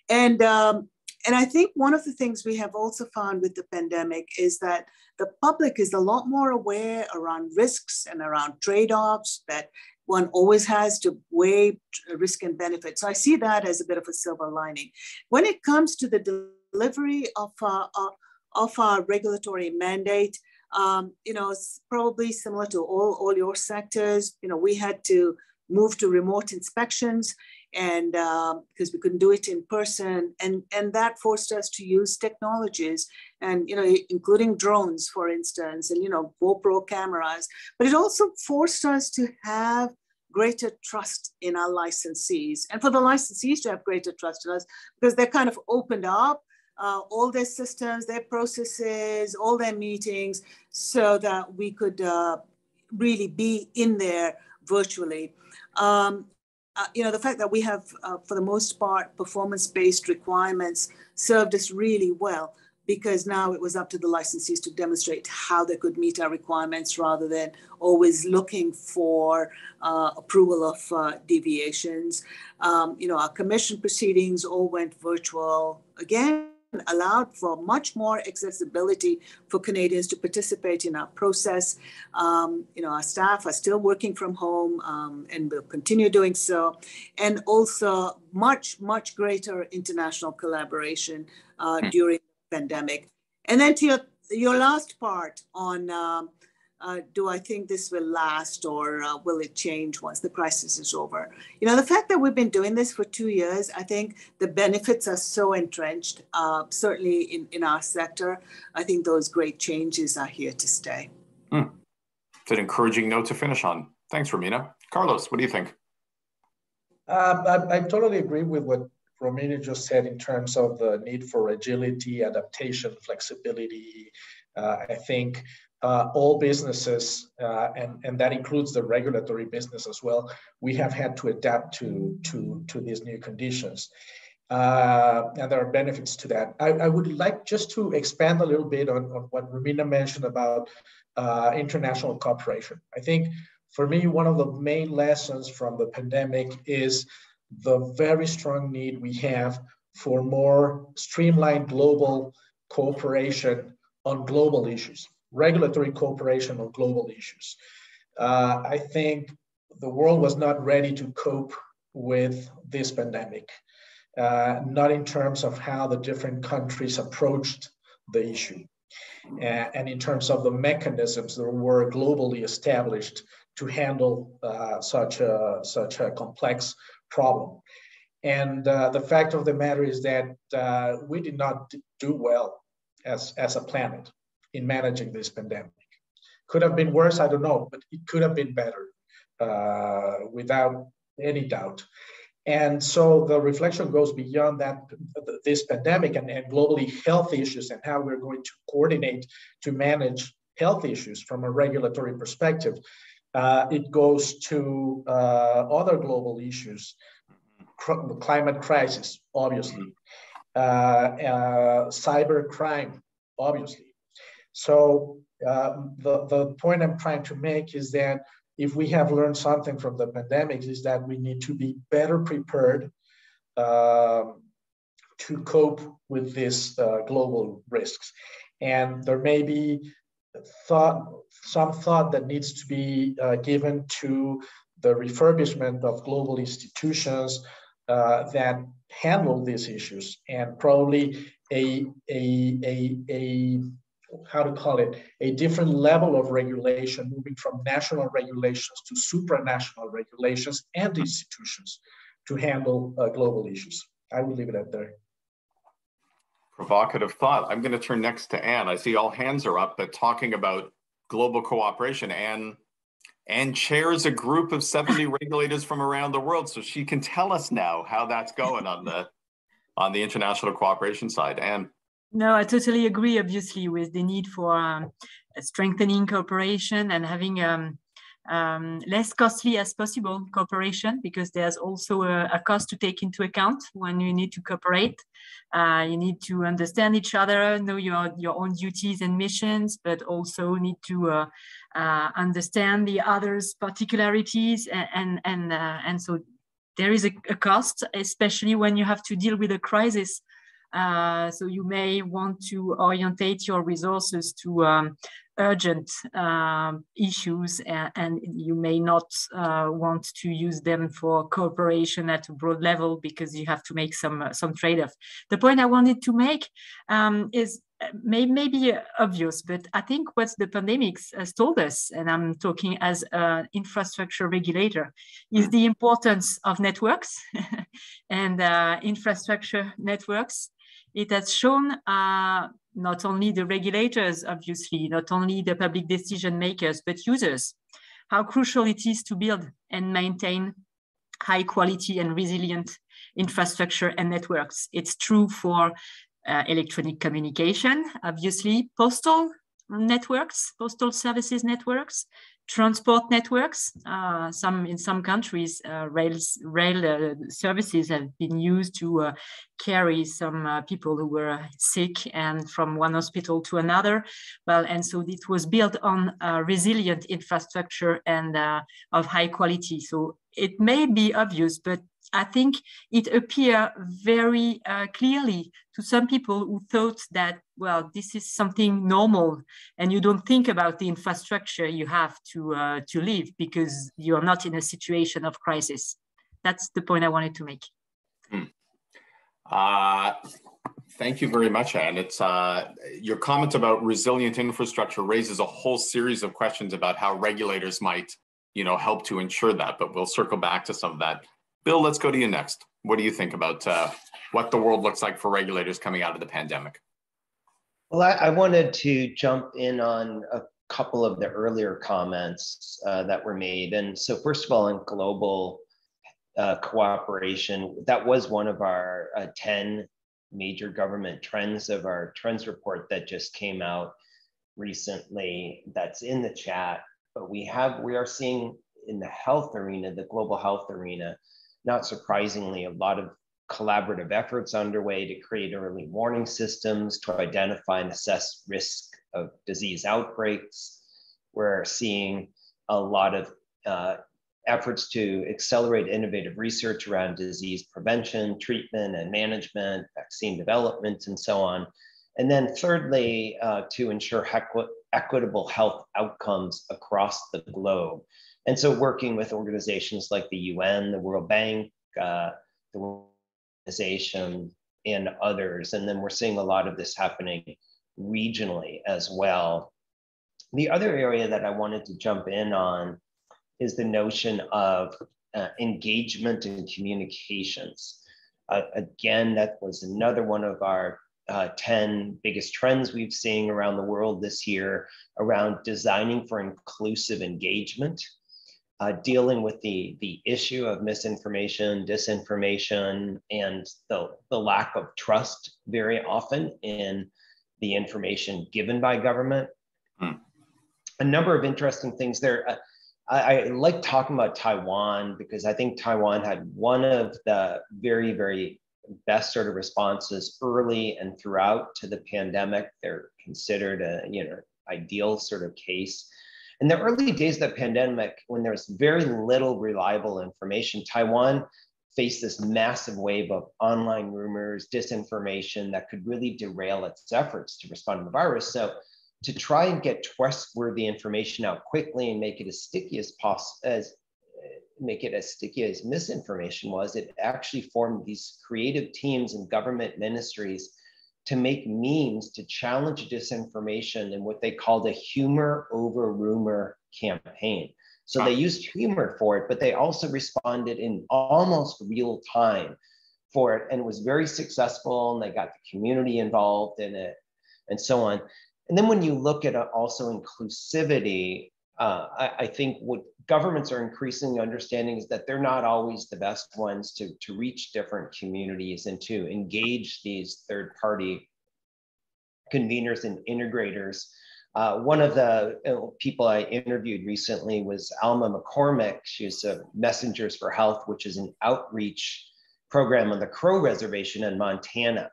And I think one of the things we have also found with the pandemic is that the public is a lot more aware around risks and around trade-offs that one always has to weigh risk and benefit. So I see that as a bit of a silver lining. When it comes to the delivery of our regulatory mandate, it's probably similar to all your sectors. We had to move to remote inspections. and because we couldn't do it in person, and that forced us to use technologies, and including drones, for instance, and GoPro cameras. But it also forced us to have greater trust in our licensees, and for the licensees to have greater trust in us, because they kind of opened up all their systems, their processes, all their meetings, so that we could really be in there virtually. The fact that we have, for the most part, performance-based requirements served us really well, because now it was up to the licensees to demonstrate how they could meet our requirements rather than always looking for approval of deviations. Our commission proceedings all went virtual. Again, allowed for much more accessibility for Canadians to participate in our process. Our staff are still working from home and will continue doing so. And also much, much greater international collaboration during the pandemic. And then to your last part on do I think this will last, or will it change once the crisis is over? The fact that we've been doing this for 2 years, I think the benefits are so entrenched, certainly in our sector. I think those great changes are here to stay. It's an encouraging note to finish on. Thanks, Rumina. Carlos, what do you think? I totally agree with what Rumina just said in terms of the need for agility, adaptation, flexibility. I think all businesses, and that includes the regulatory business as well, we have had to adapt to these new conditions. And there are benefits to that. I would like just to expand a little bit on what Rumina mentioned about international cooperation. I think for me, one of the main lessons from the pandemic is the very strong need we have for more streamlined global cooperation on global issues. Regulatory cooperation on global issues. I think the world was not ready to cope with this pandemic, not in terms of how the different countries approached the issue, and in terms of the mechanisms that were globally established to handle such a complex problem. And the fact of the matter is that we did not do well as a planet in managing this pandemic. Could have been worse, I don't know, but it could have been better without any doubt. And so the reflection goes beyond that, this pandemic and globally health issues and how we're going to coordinate to manage health issues from a regulatory perspective. It goes to other global issues, the climate crisis, obviously, cyber crime, obviously. So the point I'm trying to make is that if we have learned something from the pandemic, is that we need to be better prepared to cope with these global risks. And there may be some thought that needs to be given to the refurbishment of global institutions that handle these issues, and probably a different level of regulation, moving from national regulations to supranational regulations and institutions to handle global issues. I will leave it at there. Provocative thought. I'm going to turn next to Anne. I see all hands are up, but talking about global cooperation. Anne chairs a group of 70 regulators from around the world, so she can tell us now how that's going on the international cooperation side. Anne. No, I totally agree, obviously, with the need for strengthening cooperation and having less costly as possible cooperation, because there's also a cost to take into account when you need to cooperate. You need to understand each other, know your own duties and missions, but also need to understand the others' particularities, and so there is a cost, especially when you have to deal with a crisis. So you may want to orientate your resources to urgent issues, and you may not want to use them for cooperation at a broad level, because you have to make some trade-off. The point I wanted to make is may be obvious, but I think what the pandemic has told us, and I'm talking as an infrastructure regulator, is the importance of networks and infrastructure networks. It has shown not only the regulators, obviously, not only the public decision makers, but users, how crucial it is to build and maintain high quality and resilient infrastructure and networks. It's true for electronic communication, obviously, postal networks, postal services networks, transport networks. In some countries, rail services have been used to carry some people who were sick and from one hospital to another. Well, and so it was built on resilient infrastructure and of high quality. So it may be obvious, but I think it appeared very clearly to some people who thought that, well, this is something normal and you don't think about the infrastructure you have to live because you're not in a situation of crisis. That's the point I wanted to make. Thank you very much, Anne. It's your comment about resilient infrastructure raises a whole series of questions about how regulators might, help to ensure that, but we'll circle back to some of that. Bill, let's go to you next. What do you think about what the world looks like for regulators coming out of the pandemic? Well, I wanted to jump in on a couple of the earlier comments that were made. And so first of all, in global cooperation, that was one of our 10 major government trends of our trends report that just came out recently. That's in the chat. But we are seeing in the health arena, the global health arena, not surprisingly, a lot of collaborative efforts underway to create early warning systems to identify and assess risk of disease outbreaks. We're seeing a lot of efforts to accelerate innovative research around disease prevention, treatment and management, vaccine development, and so on. And then thirdly, to ensure equitable health outcomes across the globe. And so working with organizations like the UN, the World Bank, the Modernization, and others. And then we're seeing a lot of this happening regionally as well. The other area that I wanted to jump in on is the notion of engagement and communications. Again, that was another one of our 10 biggest trends we've seen around the world this year around designing for inclusive engagement. Dealing with the issue of misinformation, disinformation, and the lack of trust very often in the information given by government. A number of interesting things there. I like talking about Taiwan because I think Taiwan had one of the very, very best sort of responses early and throughout to the pandemic. They're considered a ideal sort of case. In the early days of the pandemic, when there was very little reliable information, Taiwan faced this massive wave of online rumors, disinformation that could really derail its efforts to respond to the virus. So to try and get trustworthy information out quickly and make it as sticky as possible, make it as sticky as misinformation was, it actually formed these creative teams in government ministries to make memes to challenge disinformation in what they called a humor over rumor campaign. So they used humor for it, but they also responded in almost real time for it. And it was very successful, and they got the community involved in it and so on. And then when you look at also inclusivity, I think what governments are increasingly understanding is that they're not always the best ones to reach different communities and to engage these third-party conveners and integrators. One of the people I interviewed recently was Alma McCormick. She's a Messengers for Health, which is an outreach program on the Crow Reservation in Montana.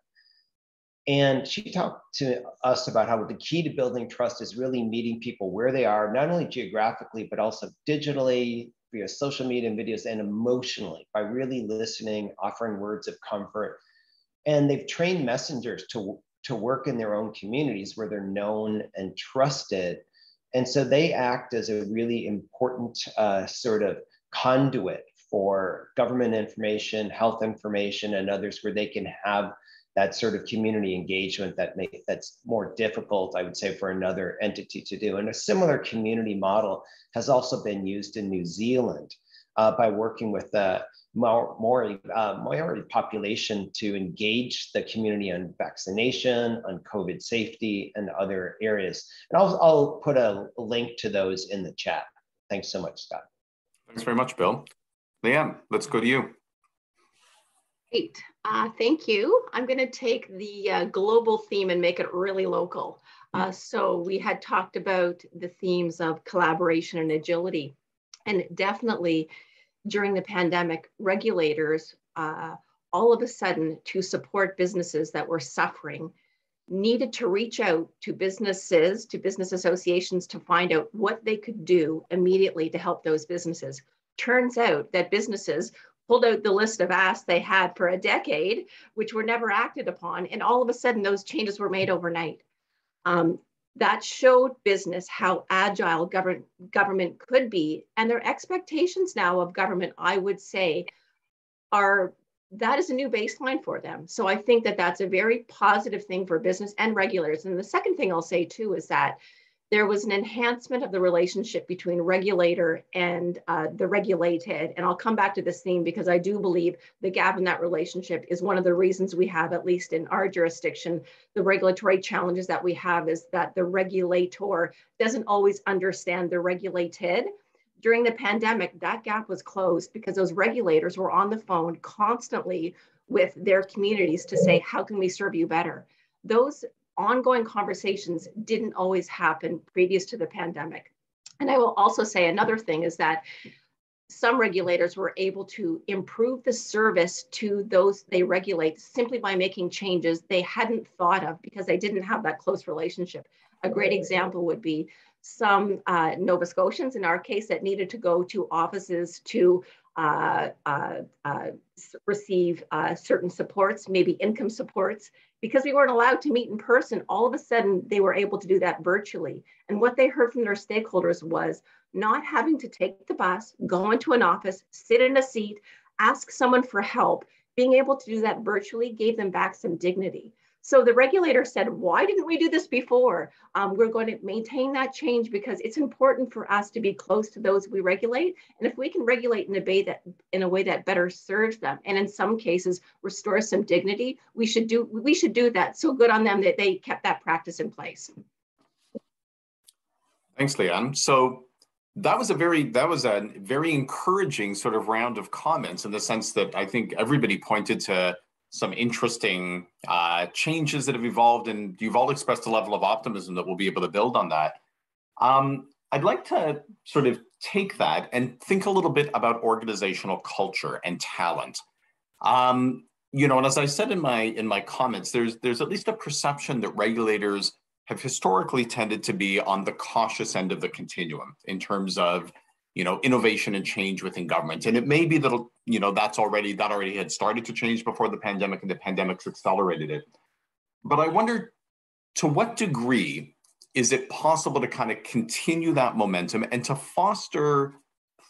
And she talked to us about how the key to building trust is really meeting people where they are, not only geographically, but also digitally, via social media and videos, and emotionally, by really listening, offering words of comfort. And they've trained messengers to work in their own communities where they're known and trusted. And so they act as a really important sort of conduit for government information, health information, and others where they can have that sort of community engagement that's more difficult, I would say, for another entity to do. And a similar community model has also been used in New Zealand by working with the Maori population to engage the community on vaccination, on COVID safety, and other areas. And I'll put a link to those in the chat. Thanks so much, Scott. Thanks very much, Bill. Leanne, let's go to you. Great, thank you. I'm going to take the global theme and make it really local. So we had talked about the themes of collaboration and agility, and definitely during the pandemic, regulators, all of a sudden, to support businesses that were suffering, needed to reach out to businesses, to business associations, to find out what they could do immediately to help those businesses. Turns out that businesses pulled out the list of asks they had for a decade, which were never acted upon, and all of a sudden those changes were made overnight. That showed business how agile government could be, and their expectations now of government, I would say, that is a new baseline for them. So I think that that's a very positive thing for business and regulators. And the second thing I'll say too is that there was an enhancement of the relationship between regulator and the regulated. And I'll come back to this theme because I do believe the gap in that relationship is one of the reasons we have, at least in our jurisdiction, the regulatory challenges that we have is that the regulator doesn't always understand the regulated. During the pandemic, that gap was closed because those regulators were on the phone constantly with their communities to say, how can we serve you better? Those ongoing conversations didn't always happen previous to the pandemic. And I will also say another thing is that some regulators were able to improve the service to those they regulate simply by making changes they hadn't thought of because they didn't have that close relationship. A great example would be some Nova Scotians, in our case, that needed to go to offices to receive certain supports, maybe income supports, because we weren't allowed to meet in person. All of a sudden, they were able to do that virtually. And what they heard from their stakeholders was not having to take the bus, go into an office, sit in a seat, ask someone for help. Being able to do that virtually gave them back some dignity. So the regulator said, why didn't we do this before? We're going to maintain that change because it's important for us to be close to those we regulate. And if we can regulate in a way that better serves them, and in some cases restores some dignity, we should do that. So good on them that they kept that practice in place. Thanks, Leanne. So that was a very encouraging sort of round of comments in the sense that I think everybody pointed to some interesting changes that have evolved, and you've all expressed a level of optimism that we'll be able to build on that. I'd like to sort of take that and think a little bit about organizational culture and talent. You know, and as I said in my comments, there's at least a perception that regulators have historically tended to be on the cautious end of the continuum in terms of, you know, innovation and change within government. And it may be that, you know, that already had started to change before the pandemic, and the pandemic's accelerated it. But I wonder, to what degree is it possible to kind of continue that momentum and to foster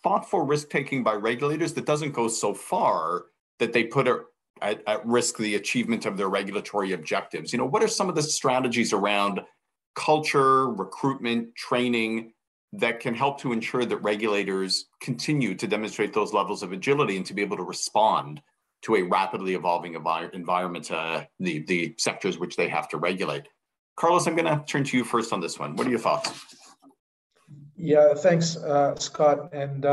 thoughtful risk-taking by regulators that doesn't go so far that they put at risk the achievement of their regulatory objectives? You know, what are some of the strategies around culture, recruitment, training that can help to ensure that regulators continue to demonstrate those levels of agility and to be able to respond to a rapidly evolving environment, the sectors which they have to regulate? Carlos, I'm going to turn to you first on this one. What are your thoughts? Yeah, thanks, Scott. And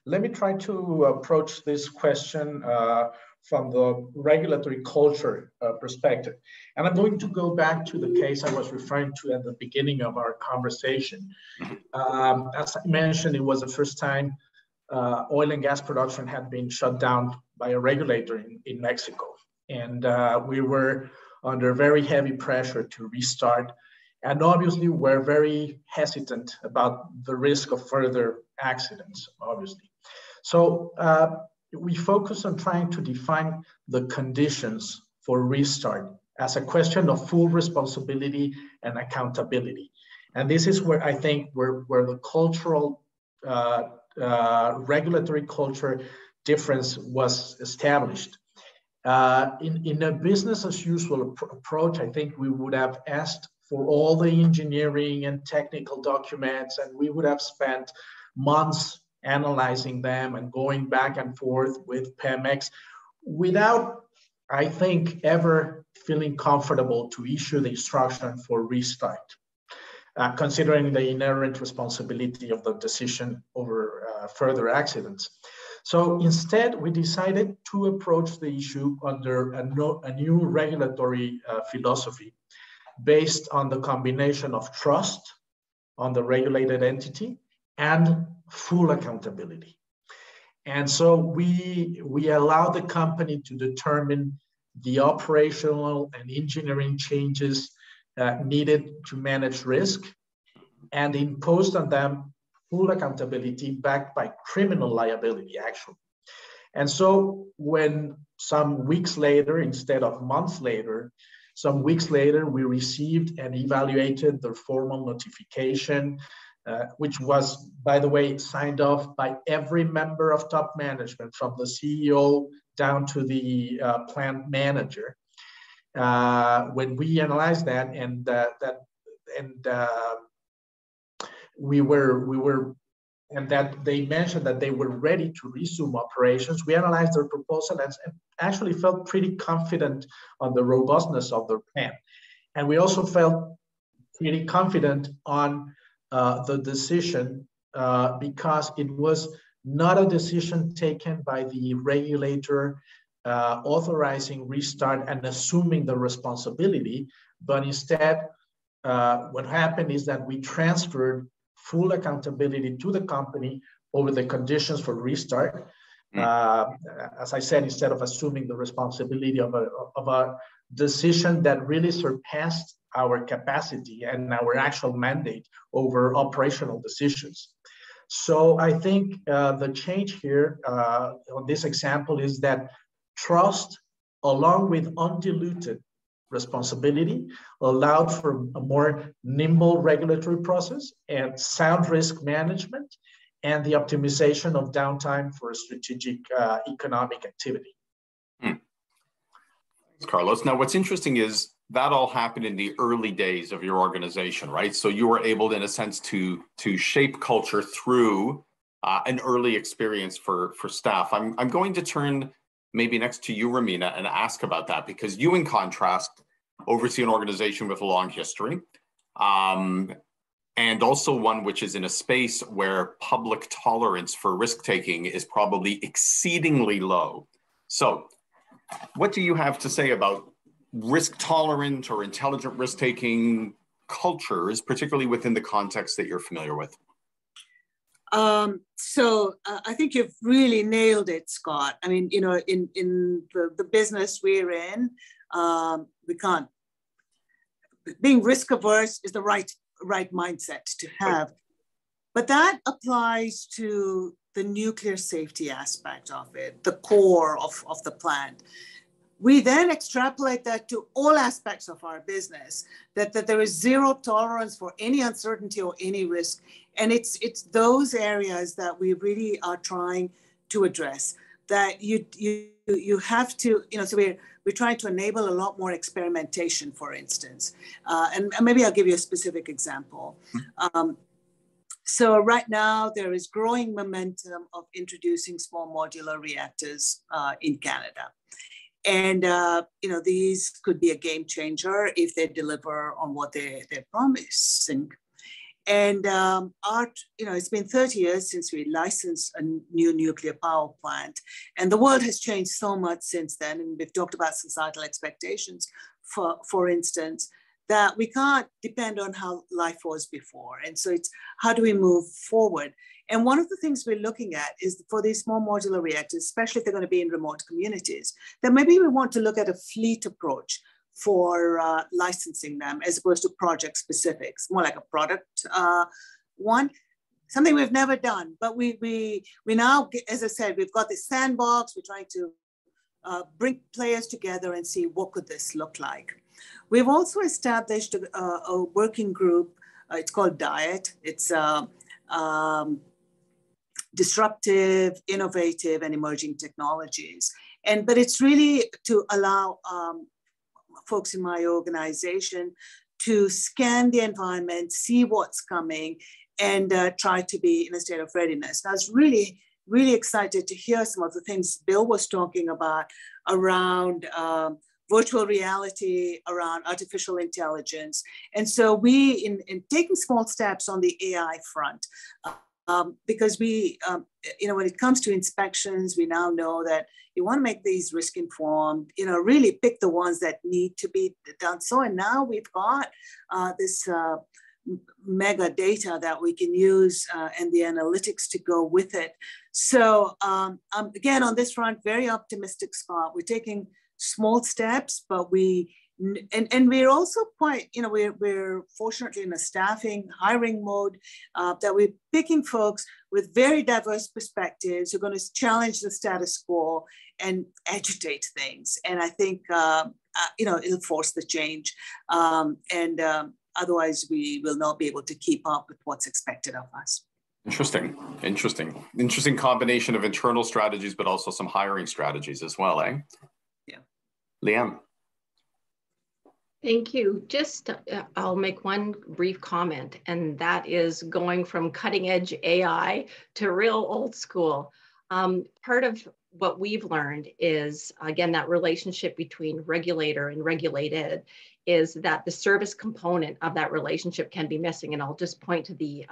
let me try to approach this question from the regulatory culture perspective. And I'm going to go back to the case I was referring to at the beginning of our conversation. As I mentioned, it was the first time oil and gas production had been shut down by a regulator in Mexico. And we were under very heavy pressure to restart. And obviously, we're very hesitant about the risk of further accidents, obviously. So we focus on trying to define the conditions for restart as a question of full responsibility and accountability. And this is where I think where the cultural regulatory culture difference was established. In a business as usual approach, I think we would have asked for all the engineering and technical documents, and we would have spent months analyzing them and going back and forth with Pemex without, I think, ever feeling comfortable to issue the instruction for restart, considering the inherent responsibility of the decision over further accidents. So instead, we decided to approach the issue under a new regulatory philosophy based on the combination of trust on the regulated entity and full accountability. And so we allow the company to determine the operational and engineering changes needed to manage risk and imposed on them full accountability backed by criminal liability, actually. And so when some weeks later, instead of months later, some weeks later, we received and evaluated the formal notification, which was, by the way, signed off by every member of top management, from the CEO down to the plant manager. When we analyzed that, and that they mentioned that they were ready to resume operations, we analyzed their proposal and actually felt pretty confident on the robustness of their plan. And we also felt pretty confident on the decision because it was not a decision taken by the regulator authorizing restart and assuming the responsibility, but instead what happened is that we transferred full accountability to the company over the conditions for restart. As I said, instead of assuming the responsibility of a decision that really surpassed our capacity and our actual mandate over operational decisions. So I think the change here on this example is that trust, along with undiluted responsibility, allowed for a more nimble regulatory process and sound risk management and the optimization of downtime for strategic economic activity. Thanks, Carlos. Now, what's interesting is that all happened in the early days of your organization, right? So you were able, in a sense, to shape culture through an early experience for staff. I'm going to turn maybe next to you, Rumina, and ask about that, because you, in contrast, oversee an organization with a long history, and also one which is in a space where public tolerance for risk-taking is probably exceedingly low. So what do you have to say about risk-tolerant or intelligent risk-taking cultures, particularly within the context that you're familiar with? So I think you've really nailed it, Scott. I mean, you know, in the business we're in, we can't. Being risk averse is the right mindset to have, but that applies to the nuclear safety aspect of it, the core of the plant. We then extrapolate that to all aspects of our business, that there is zero tolerance for any uncertainty or any risk. And it's those areas that we really are trying to address, that you have to, you know, so we're trying to enable a lot more experimentation, for instance. And maybe I'll give you a specific example. So right now there is growing momentum of introducing small modular reactors in Canada. And, you know, these could be a game changer if they deliver on what they're promising. And, you know, it's been 30 years since we licensed a new nuclear power plant. And the world has changed so much since then. And we've talked about societal expectations, for instance, that we can't depend on how life was before. And so it's how do we move forward? And one of the things we're looking at is for these small modular reactors, especially if they're going to be in remote communities, that maybe we want to look at a fleet approach for licensing them as opposed to project specifics, more like a product one, something we've never done. But we now, as I said, we've got this sandbox. We're trying to bring players together and see what could this look like. We've also established a working group. It's called DIET. It's disruptive, innovative, and emerging technologies. But it's really to allow folks in my organization to scan the environment, see what's coming, and try to be in a state of readiness. I was really excited to hear some of the things Bill was talking about around virtual reality, around artificial intelligence. And so we, in taking small steps on the AI front, because we, when it comes to inspections, we now know that you want to make these risk informed, really pick the ones that need to be done so. And now we've got this mega data that we can use and the analytics to go with it. So again, on this front, very optimistic, Scott. We're taking small steps, but we're also quite, we're fortunately in a hiring mode that we're picking folks with very diverse perspectives who are going to challenge the status quo and agitate things. And I think, it'll force the change. Otherwise, we will not be able to keep up with what's expected of us. Interesting combination of internal strategies, but also some hiring strategies as well, eh? Yeah. Leanne. Thank you. Just, I'll make one brief comment, and that is going from cutting edge AI to real old school. Part of what we've learned is, again, that relationship between regulator and regulated is that the service component of that relationship can be missing. And I'll just point to the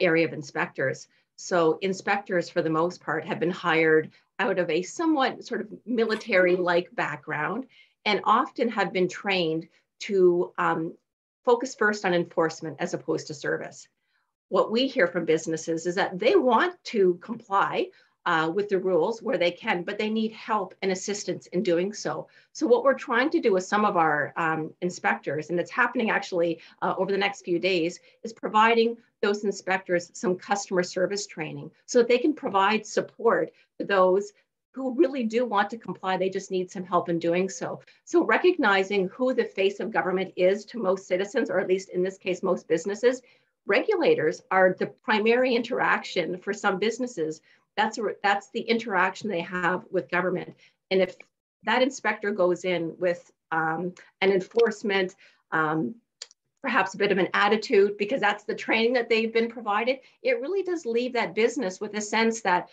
area of inspectors. So inspectors, for the most part, have been hired out of a somewhat sort of military-like background and often have been trained to focus first on enforcement as opposed to service. What we hear from businesses is that they want to comply with the rules where they can, but they need help and assistance in doing so. So what we're trying to do with some of our inspectors, and it's happening actually over the next few days, is providing those inspectors some customer service training so that they can provide support to those who really do want to comply. They just need some help in doing so. So recognizing who the face of government is to most citizens, or at least in this case, most businesses, regulators are the primary interaction for some businesses. That's the interaction they have with government. And if that inspector goes in with an enforcement, perhaps a bit of an attitude, because that's the training that they've been provided, it really does leave that business with a sense that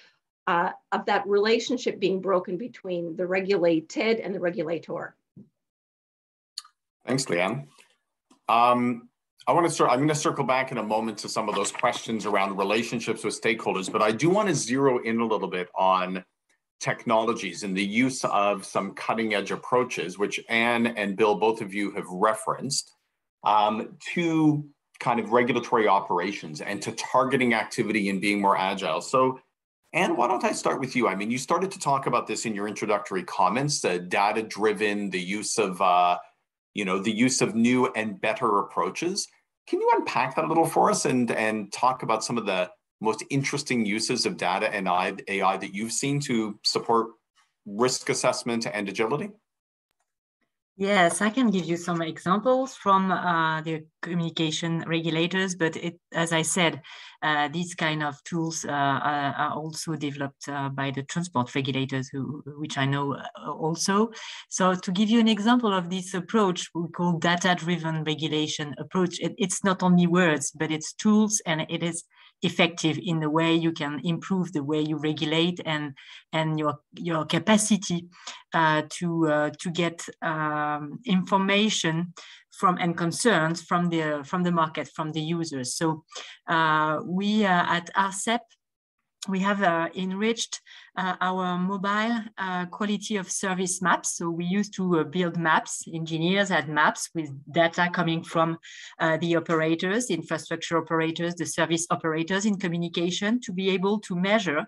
of that relationship being broken between the regulated and the regulator. Thanks, Leanne. I'm going to circle back in a moment to some of those questions around relationships with stakeholders, but I do want to zero in a little bit on technologies and the use of some cutting edge approaches, which Anne and Bill, both of you have referenced, to kind of regulatory operations and to targeting activity and being more agile. So Anne, why don't I start with you? I mean, you started to talk about this in your introductory comments, data-driven, the use of new and better approaches. Can you unpack that a little for us and talk about some of the most interesting uses of data and AI that you've seen to support risk assessment and agility? Yes, I can give you some examples from the communication regulators, but as I said, these kind of tools are also developed by the transport regulators, which I know also. So to give you an example of this approach, we call data-driven regulation approach. It's not only words, but it's tools, and it is effective in the way you can improve the way you regulate and your capacity to get information from and concerns from the market, from the users. So we at ARCEP, we have enriched our mobile quality of service maps. So we used to build maps. Engineers had maps with data coming from the operators, infrastructure operators, the service operators in communication, to be able to measure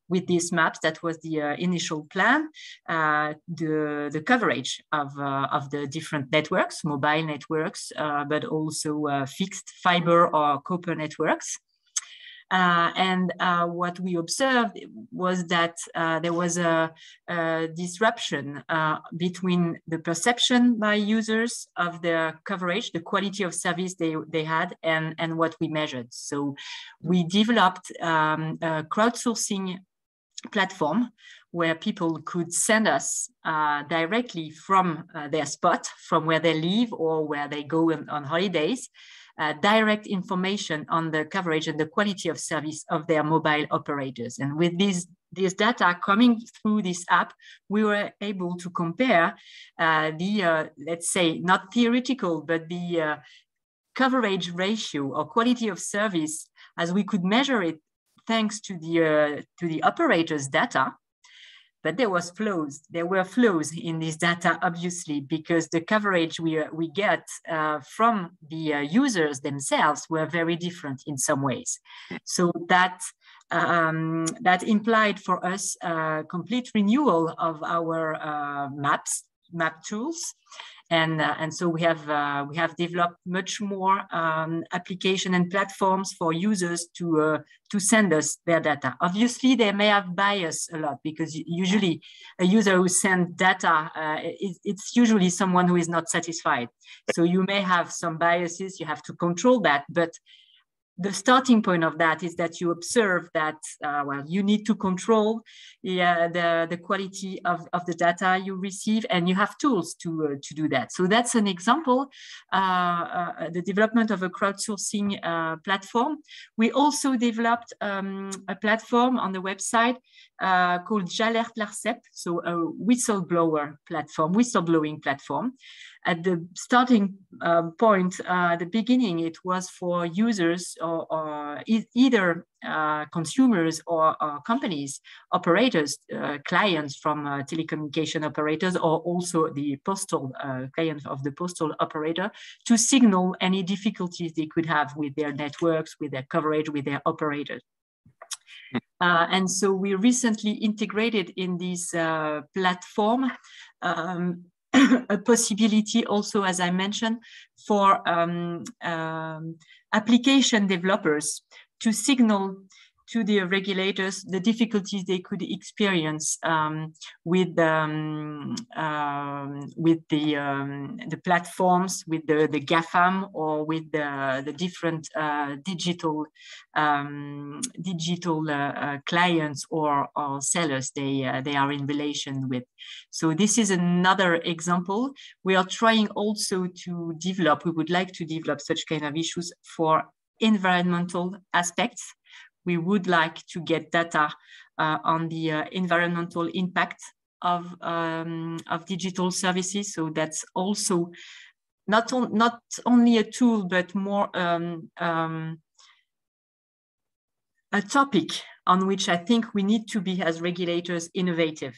with these maps. That was the initial plan, the coverage of the different networks, mobile networks, but also fixed fiber or copper networks. What we observed was that there was a disruption between the perception by users of their coverage, the quality of service they had, and what we measured. So we developed a crowdsourcing platform where people could send us directly from their spot, from where they live or where they go on holidays, direct information on the coverage and the quality of service of their mobile operators. And with this data coming through this app, we were able to compare let's say, not theoretical, but the coverage ratio or quality of service as we could measure it thanks to the operator's data. But there were flows in this data, obviously, because the coverage we get from the users themselves were very different in some ways. So that implied for us complete renewal of our map tools. And so we have developed much more application and platforms for users to send us their data. Obviously, they may have bias a lot because usually a user who sends data, it's usually someone who is not satisfied. So you may have some biases, you have to control that, but the starting point of that is that you observe that, well, you need to control the quality of the data you receive, and you have tools to do that. So that's an example, the development of a crowdsourcing platform. We also developed a platform on the website called J'alerte l'ARCEP, so a whistleblowing platform. At the starting point, the beginning, it was for users or either consumers or companies, operators, clients from telecommunication operators, or also the postal clients of the postal operator, to signal any difficulties they could have with their networks, with their coverage, with their operators. And so we recently integrated in this platform a possibility also, as I mentioned, for application developers to signal to the regulators the difficulties they could experience with the platforms, with the GAFAM, or with the different digital clients or sellers they are in relation with. So this is another example. We are trying also to develop, we would like to develop such kind of issues for environmental aspects. We would like to get data on the environmental impact of digital services. So that's also not only a tool, but more a topic on which I think we need to be, as regulators, innovative.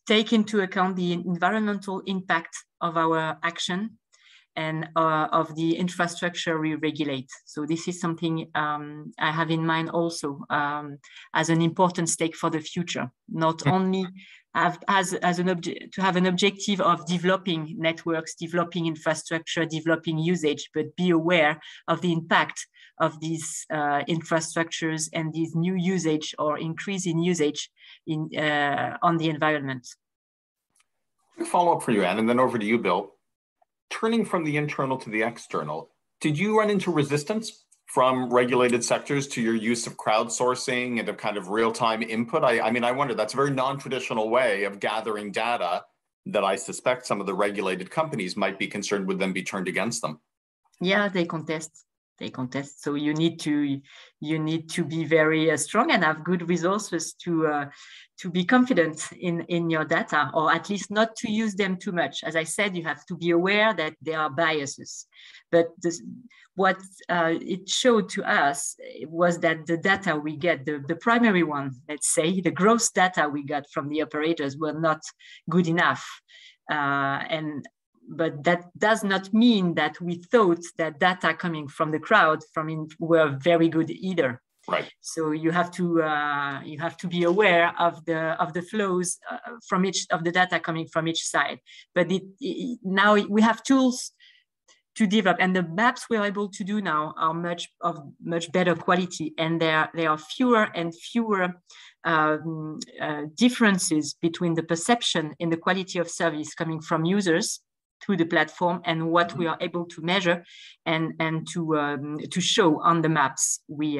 Take into account the environmental impact of our action and of the infrastructure we regulate. So this is something I have in mind also as an important stake for the future. Not only to have an objective of developing networks, developing infrastructure, developing usage, but be aware of the impact of these infrastructures and these new usage or increase in usage on the environment. Quick follow-up for you, Anne, and then over to you, Bill. Turning from the internal to the external, did you run into resistance from regulated sectors to your use of crowdsourcing and of kind of real-time input? I mean, I wonder, that's a very non-traditional way of gathering data that I suspect some of the regulated companies might be concerned would then be turned against them. Yeah, they contest. So you need to be very strong and have good resources to be confident in your data, or at least not to use them too much. As I said, you have to be aware that there are biases. But what it showed to us was that the data we get, the primary one, let's say, the gross data we got from the operators were not good enough. But that does not mean that we thought that data coming from the crowd were very good either. Right. So you have to be aware of the flows from each of the data coming from each side. But now we have tools to develop, and the maps we're able to do now are much better quality, and there are fewer and fewer differences between the perception and the quality of service coming from users through the platform and what we are able to measure and to show on the maps we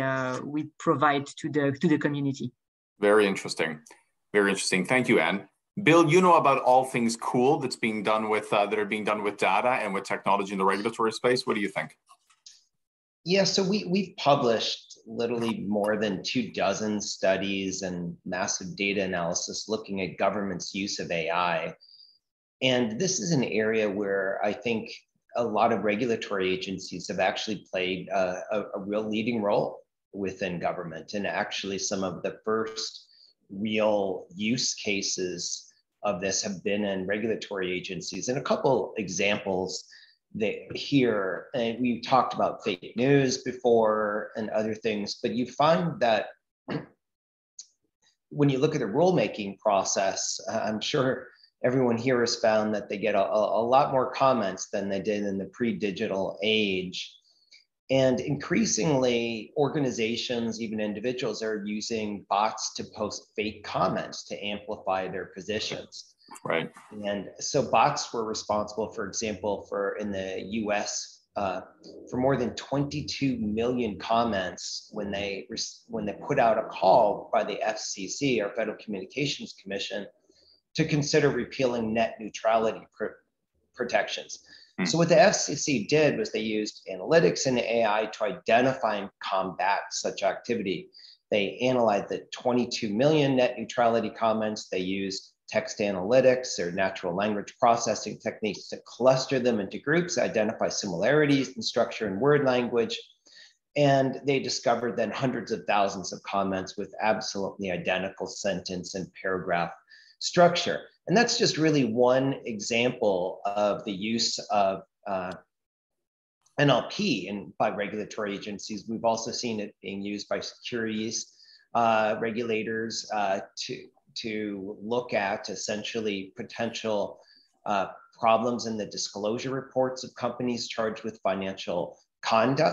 provide to the community. Very interesting. Very interesting. Thank you, Anne. Bill, you know about all things cool that's being done with that are being done with data and with technology in the regulatory space. What do you think? Yeah, so we've published literally more than 24 studies and massive data analysis looking at government's use of AI. And this is an area where I think a lot of regulatory agencies have actually played a real leading role within government. And actually some of the first real use cases of this have been in regulatory agencies. And a couple examples here, and we talked about fake news before and other things, but you find that when you look at the rulemaking process, I'm sure everyone here has found that they get a lot more comments than they did in the pre-digital age. And increasingly, organizations, even individuals, are using bots to post fake comments to amplify their positions. Right. And so bots were responsible, for example, for in the US, for more than 22 million comments when they put out a call by the FCC, or Federal Communications Commission, to consider repealing net neutrality protections. So what the FCC did was they used analytics and AI to identify and combat such activity. They analyzed the 22 million net neutrality comments. They used text analytics or natural language processing techniques to cluster them into groups, identify similarities in structure and word language. And they discovered then hundreds of thousands of comments with absolutely identical sentence and paragraph structure. And that's just really one example of the use of NLP by regulatory agencies. We've also seen it being used by securities regulators to look at essentially potential problems in the disclosure reports of companies charged with financial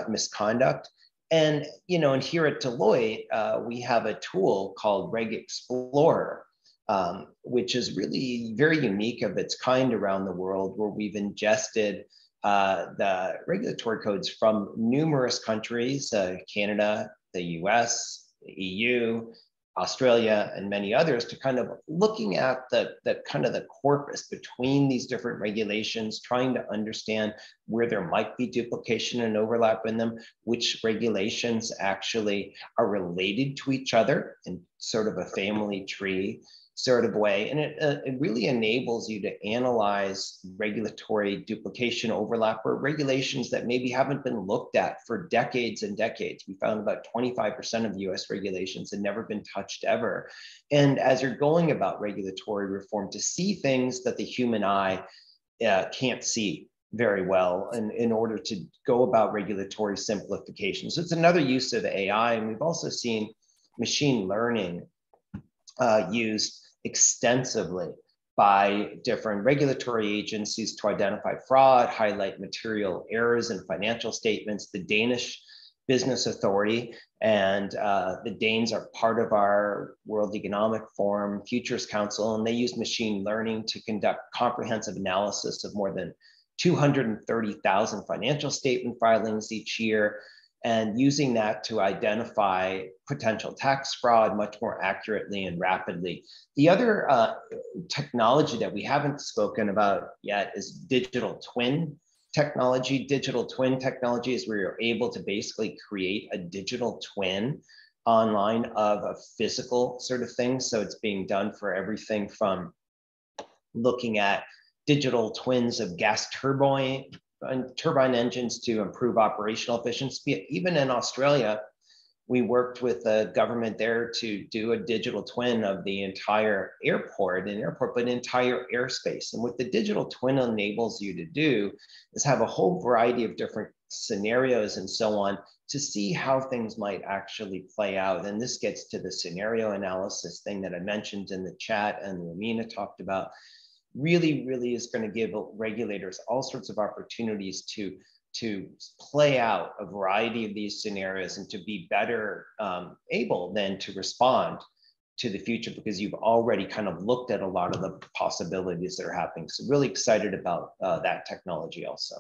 misconduct. And, and here at Deloitte, we have a tool called Reg Explorer, which is really very unique of its kind around the world, where we've ingested the regulatory codes from numerous countries, Canada, the US, the EU, Australia, and many others, to kind of looking at the kind of the corpus between these different regulations, trying to understand where there might be duplication and overlap in them, which regulations actually are related to each other in sort of a family tree sort of way. And it really enables you to analyze regulatory duplication, overlap, or regulations that maybe haven't been looked at for decades and decades. We found about 25% of US regulations had never been touched ever. And as you're going about regulatory reform, to see things that the human eye can't see very well in order to go about regulatory simplification. So it's another use of AI. And we've also seen machine learning used extensively by different regulatory agencies to identify fraud, highlight material errors in financial statements. The Danish Business Authority and the Danes are part of our World Economic Forum Futures Council, and they use machine learning to conduct comprehensive analysis of more than 230,000 financial statement filings each year, and using that to identify potential tax fraud much more accurately and rapidly. The other technology that we haven't spoken about yet is digital twin technology. Digital twin technology is where you're able to basically create a digital twin online of a physical sort of thing. So it's being done for everything from looking at digital twins of gas turbine engines to improve operational efficiency. Even in Australia, we worked with the government there to do a digital twin of the entire airport, but entire airspace. And what the digital twin enables you to do is have a whole variety of different scenarios and so on to see how things might actually play out. And this gets to the scenario analysis thing that I mentioned in the chat and Rumina talked about. Really is going to give regulators all sorts of opportunities to play out a variety of these scenarios and to be better able then to respond to the future, because you've already kind of looked at a lot of the possibilities that are happening. So really excited about that technology also.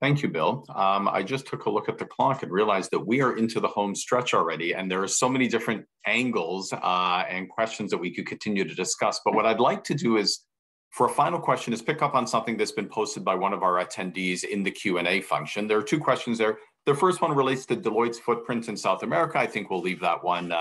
Thank you, Bill. I just took a look at the clock and realized that we are into the home stretch already, and there are so many different angles and questions that we could continue to discuss. But what I'd like to do is, for a final question, is pick up on something that's been posted by one of our attendees in the Q&A function. There are two questions there. The first one relates to Deloitte's footprint in South America. I think we'll leave that one.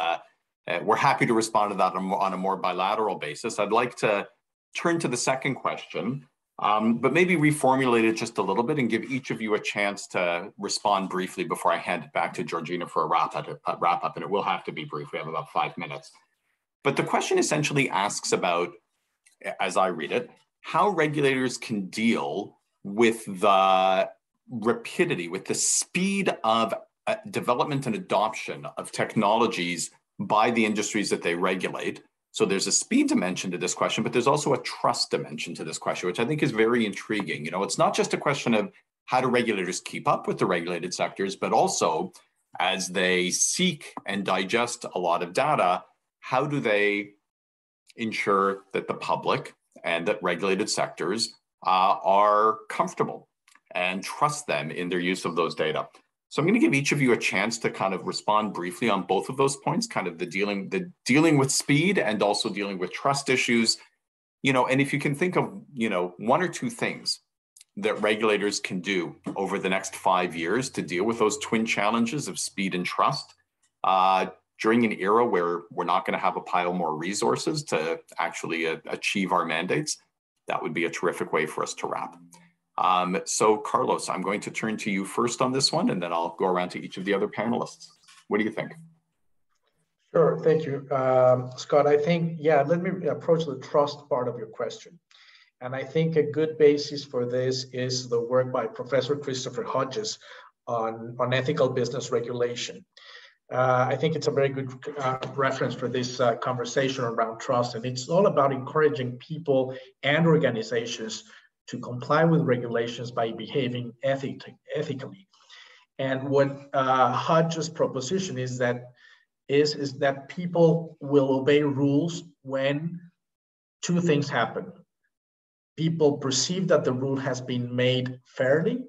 We're happy to respond to that on a more bilateral basis. I'd like to turn to the second question, but maybe reformulate it just a little bit and give each of you a chance to respond briefly before I hand it back to Georgina for a wrap up, and it will have to be brief. We have about 5 minutes. But the question essentially asks about, as I read it, how regulators can deal with the rapidity, with the speed of development and adoption of technologies by the industries that they regulate. So there's a speed dimension to this question, but there's also a trust dimension to this question, which I think is very intriguing. You know, it's not just a question of how do regulators keep up with the regulated sectors, but also as they seek and digest a lot of data, how do they ensure that the public and that regulated sectors are comfortable and trust them in their use of those data? So I'm going to give each of you a chance to kind of respond briefly on both of those points, kind of the dealing with speed and also dealing with trust issues. You know, and if you can think of, you know, one or two things that regulators can do over the next 5 years to deal with those twin challenges of speed and trust during an era where we're not going to have a pile more resources to actually achieve our mandates, that would be a terrific way for us to wrap. So Carlos, I'm going to turn to you first on this one, and then I'll go around to each of the other panelists. What do you think? Sure, thank you. Scott, I think, yeah, let me approach the trust part of your question. And I think a good basis for this is the work by Professor Christopher Hodges on ethical business regulation. I think it's a very good reference for this conversation around trust. And it's all about encouraging people and organizations to comply with regulations by behaving ethically. And what Hodges' proposition is that people will obey rules when two things happen. People perceive that the rule has been made fairly,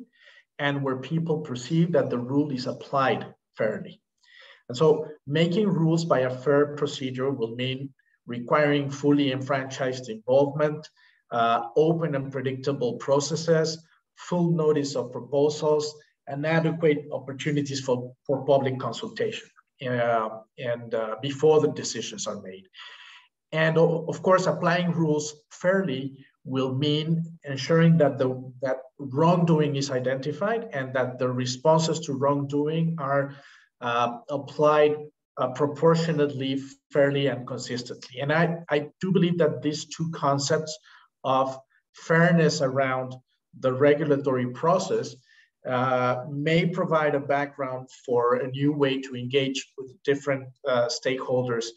and where people perceive that the rule is applied fairly. And so making rules by a fair procedure will mean requiring fully enfranchised involvement, open and predictable processes, full notice of proposals, and adequate opportunities for public consultation before the decisions are made. And of course, applying rules fairly will mean ensuring that that wrongdoing is identified and that the responses to wrongdoing are applied proportionately, fairly, and consistently. And I do believe that these two concepts of fairness around the regulatory process may provide a background for a new way to engage with different stakeholders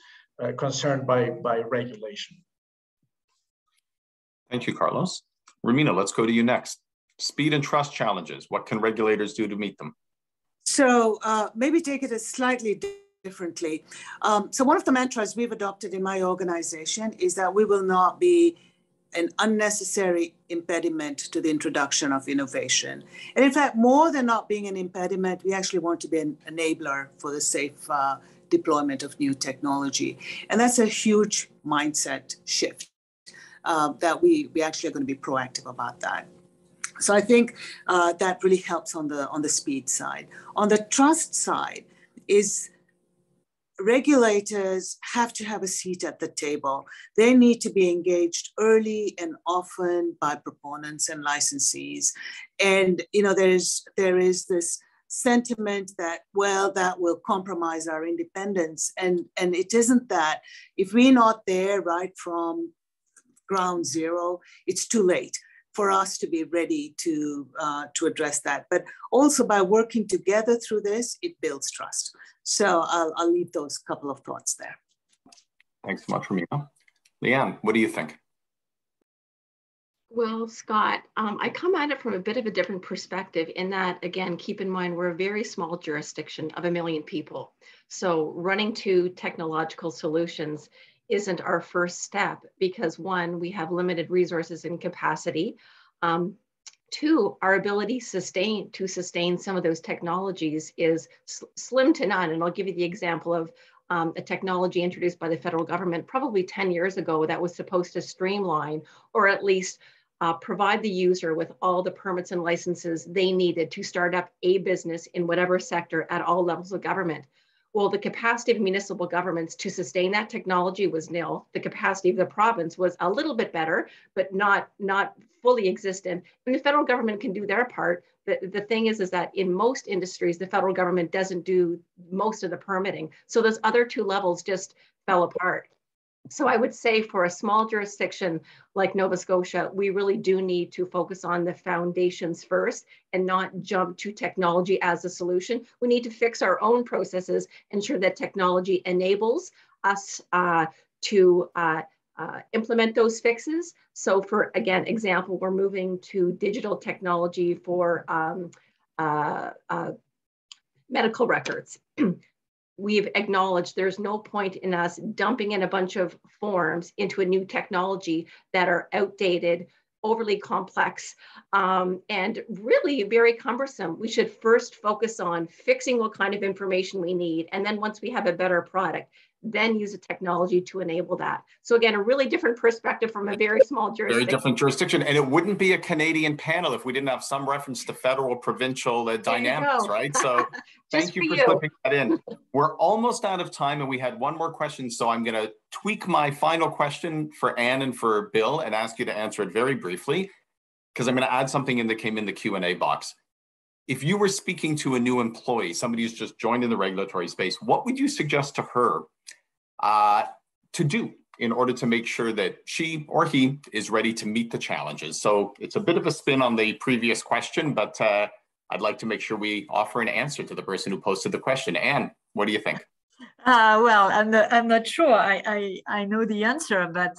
concerned by regulation. Thank you, Carlos. Rumina, let's go to you next. Speed and trust challenges. What can regulators do to meet them? So maybe take it slightly differently. So one of the mantras we've adopted in my organization is that we will not be an unnecessary impediment to the introduction of innovation. And in fact, more than not being an impediment, we actually want to be an enabler for the safe deployment of new technology. And that's a huge mindset shift that we actually are going to be proactive about that. So I think that really helps on the speed side. On the trust side is regulators have to have a seat at the table. They need to be engaged early and often by proponents and licensees. And there is this sentiment that, well, that will compromise our independence. And it isn't that. If we're not there right from ground zero, it's too late for us to be ready to address that. But also by working together through this, it builds trust. So I'll leave those couple of thoughts there. Thanks so much, Rumina. Leanne, what do you think? Well, Scott, I come at it from a bit of a different perspective in that, again, keep in mind, we're a very small jurisdiction of 1 million people. So running to technological solutions isn't our first step because, one, we have limited resources and capacity. Two, our ability to sustain some of those technologies is slim to none. And I'll give you the example of a technology introduced by the federal government probably 10 years ago that was supposed to streamline, or at least provide the user with all the permits and licenses they needed to start up a business in whatever sector at all levels of government. Well, the capacity of municipal governments to sustain that technology was nil. The capacity of the province was a little bit better, but not fully existent. And the federal government can do their part. The thing is that in most industries, the federal government doesn't do most of the permitting. So those other two levels just fell apart. So I would say for a small jurisdiction like Nova Scotia, we really do need to focus on the foundations first and not jump to technology as a solution. We need to fix our own processes, ensure that technology enables us to implement those fixes. So for, again, example, we're moving to digital technology for medical records. We've acknowledged there's no point in us dumping in a bunch of forms into a new technology that are outdated, overly complex, and really very cumbersome. We should first focus on fixing what kind of information we need. And then once we have a better product, then use a technology to enable that. So again, a really different perspective from a very small jurisdiction. Very different jurisdiction. And it wouldn't be a Canadian panel if we didn't have some reference to federal, provincial dynamics, right? So thank you for slipping that in. We're almost out of time and we had one more question. So I'm going to tweak my final question for Anne and for Bill and ask you to answer it very briefly, because I'm going to add something in that came in the Q&A box. If you were speaking to a new employee, somebody who's just joined in the regulatory space, what would you suggest to her to do in order to make sure that she or he is ready to meet the challenges? So it's a bit of a spin on the previous question, but I'd like to make sure we offer an answer to the person who posted the question. Anne, what do you think? Well, I'm not sure I know the answer, but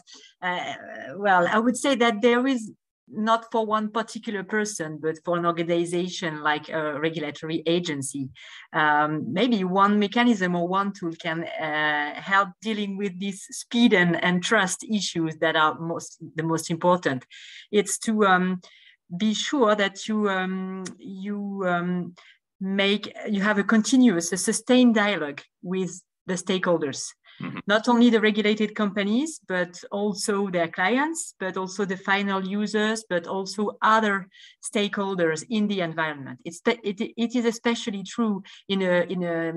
well, I would say that there is not for one particular person, but for an organization like a regulatory agency. Maybe one mechanism or one tool can help dealing with these speed and trust issues that are the most important. It's to be sure that you have a continuous, a sustained dialogue with the stakeholders. Mm-hmm. Not only the regulated companies, but also their clients, but also the final users, but also other stakeholders in the environment. It is especially true in a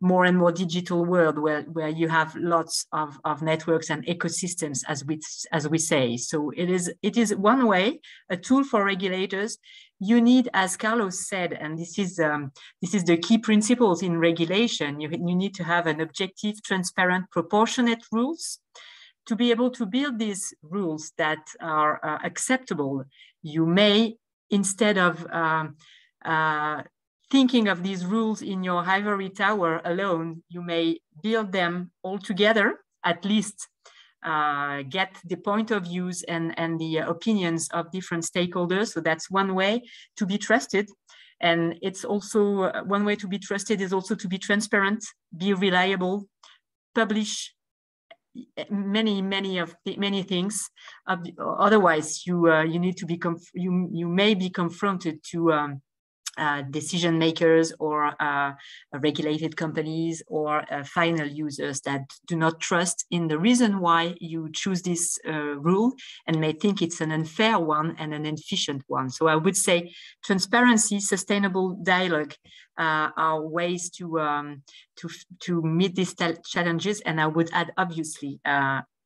more and more digital world where you have lots of networks and ecosystems, as we say. So it is one way, a tool for regulators. You need, as Carlos said, and this is the key principles in regulation, you need to have an objective, transparent, proportionate rules. To be able to build these rules that are acceptable, you may, instead of thinking of these rules in your ivory tower alone, you may build them all together, at least get the point of views and the opinions of different stakeholders. So that's one way to be trusted. And it's also one way to be trusted is also to be transparent, be reliable, publish many things. Otherwise, you need to be you may be confronted to decision makers or regulated companies or final users that do not trust in the reason why you choose this rule and may think it's an unfair one and an inefficient one. So I would say transparency, sustainable dialogue are ways to meet these challenges. And I would add, obviously,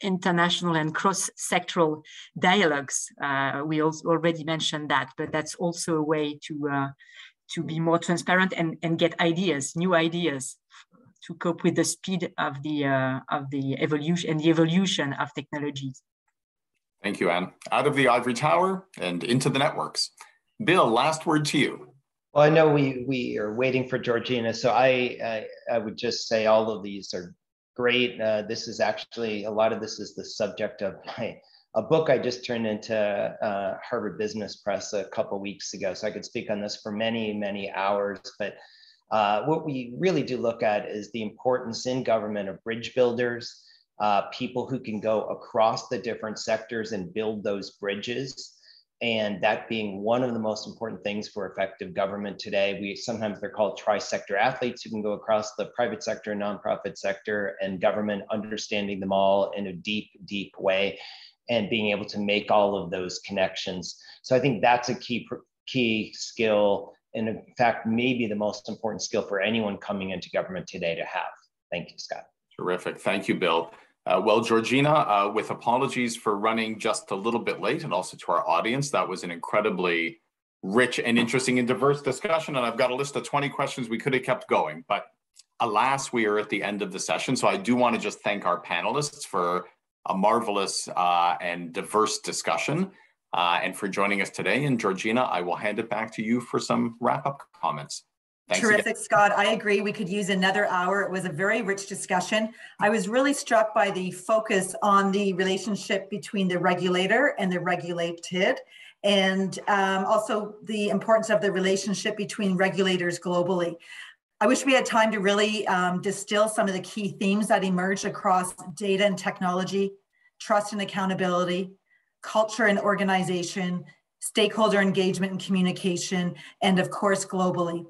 international and cross-sectoral dialogues. We also already mentioned that, but that's also a way to be more transparent and get ideas, new ideas, to cope with the speed of the evolution and the evolution of technologies. Thank you, Anne. Out of the ivory tower and into the networks. Bill, last word to you. Well, I know we are waiting for Georgina, so I would just say all of these are great. This is actually, a lot of this is the subject of a book I just turned into Harvard Business Press a couple of weeks ago. So I could speak on this for many hours, but what we really do look at is the importance in government of bridge builders, people who can go across the different sectors and build those bridges. and that being one of the most important things for effective government today. Sometimes they're called tri-sector athletes who can go across the private sector, nonprofit sector, and government, understanding them all in a deep, deep way, and being able to make all of those connections. So I think that's a key skill, and in fact, maybe the most important skill for anyone coming into government today to have. Thank you, Scott. Terrific. Thank you, Bill. Well, Georgina, with apologies for running just a little bit late, and also to our audience, that was an incredibly rich and interesting and diverse discussion. And I've got a list of 20 questions we could have kept going, but alas, we are at the end of the session. So I do want to just thank our panelists for a marvelous and diverse discussion and for joining us today. And Georgina, I will hand it back to you for some wrap-up comments. Thanks Terrific, again. Scott. I agree. We could use another hour. It was a very rich discussion. I was really struck by the focus on the relationship between the regulator and the regulated, and also the importance of the relationship between regulators globally. I wish we had time to really distill some of the key themes that emerged across data and technology, trust and accountability, culture and organization, stakeholder engagement and communication, and of course, globally.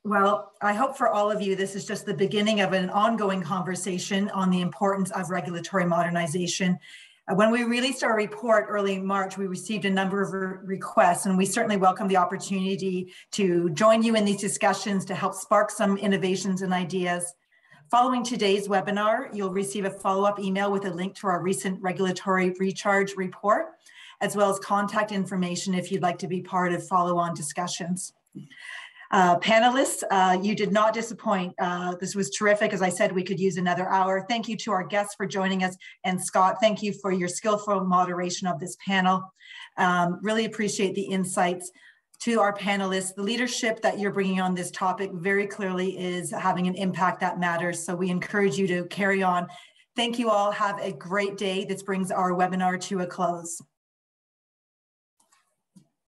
Well, I hope for all of you, this is just the beginning of an ongoing conversation on the importance of regulatory modernization. When we released our report early in March, we received a number of requests, and we certainly welcome the opportunity to join you in these discussions to help spark some innovations and ideas. Following today's webinar, you'll receive a follow-up email with a link to our recent regulatory recharge report, as well as contact information if you'd like to be part of follow-on discussions. Panelists, you did not disappoint. This was terrific. As I said, we could use another hour. Thank you to our guests for joining us. And Scott, thank you for your skillful moderation of this panel. Really appreciate the insights. To our panelists, the leadership that you're bringing on this topic very clearly is having an impact that matters. So we encourage you to carry on. Thank you all. Have a great day. This brings our webinar to a close.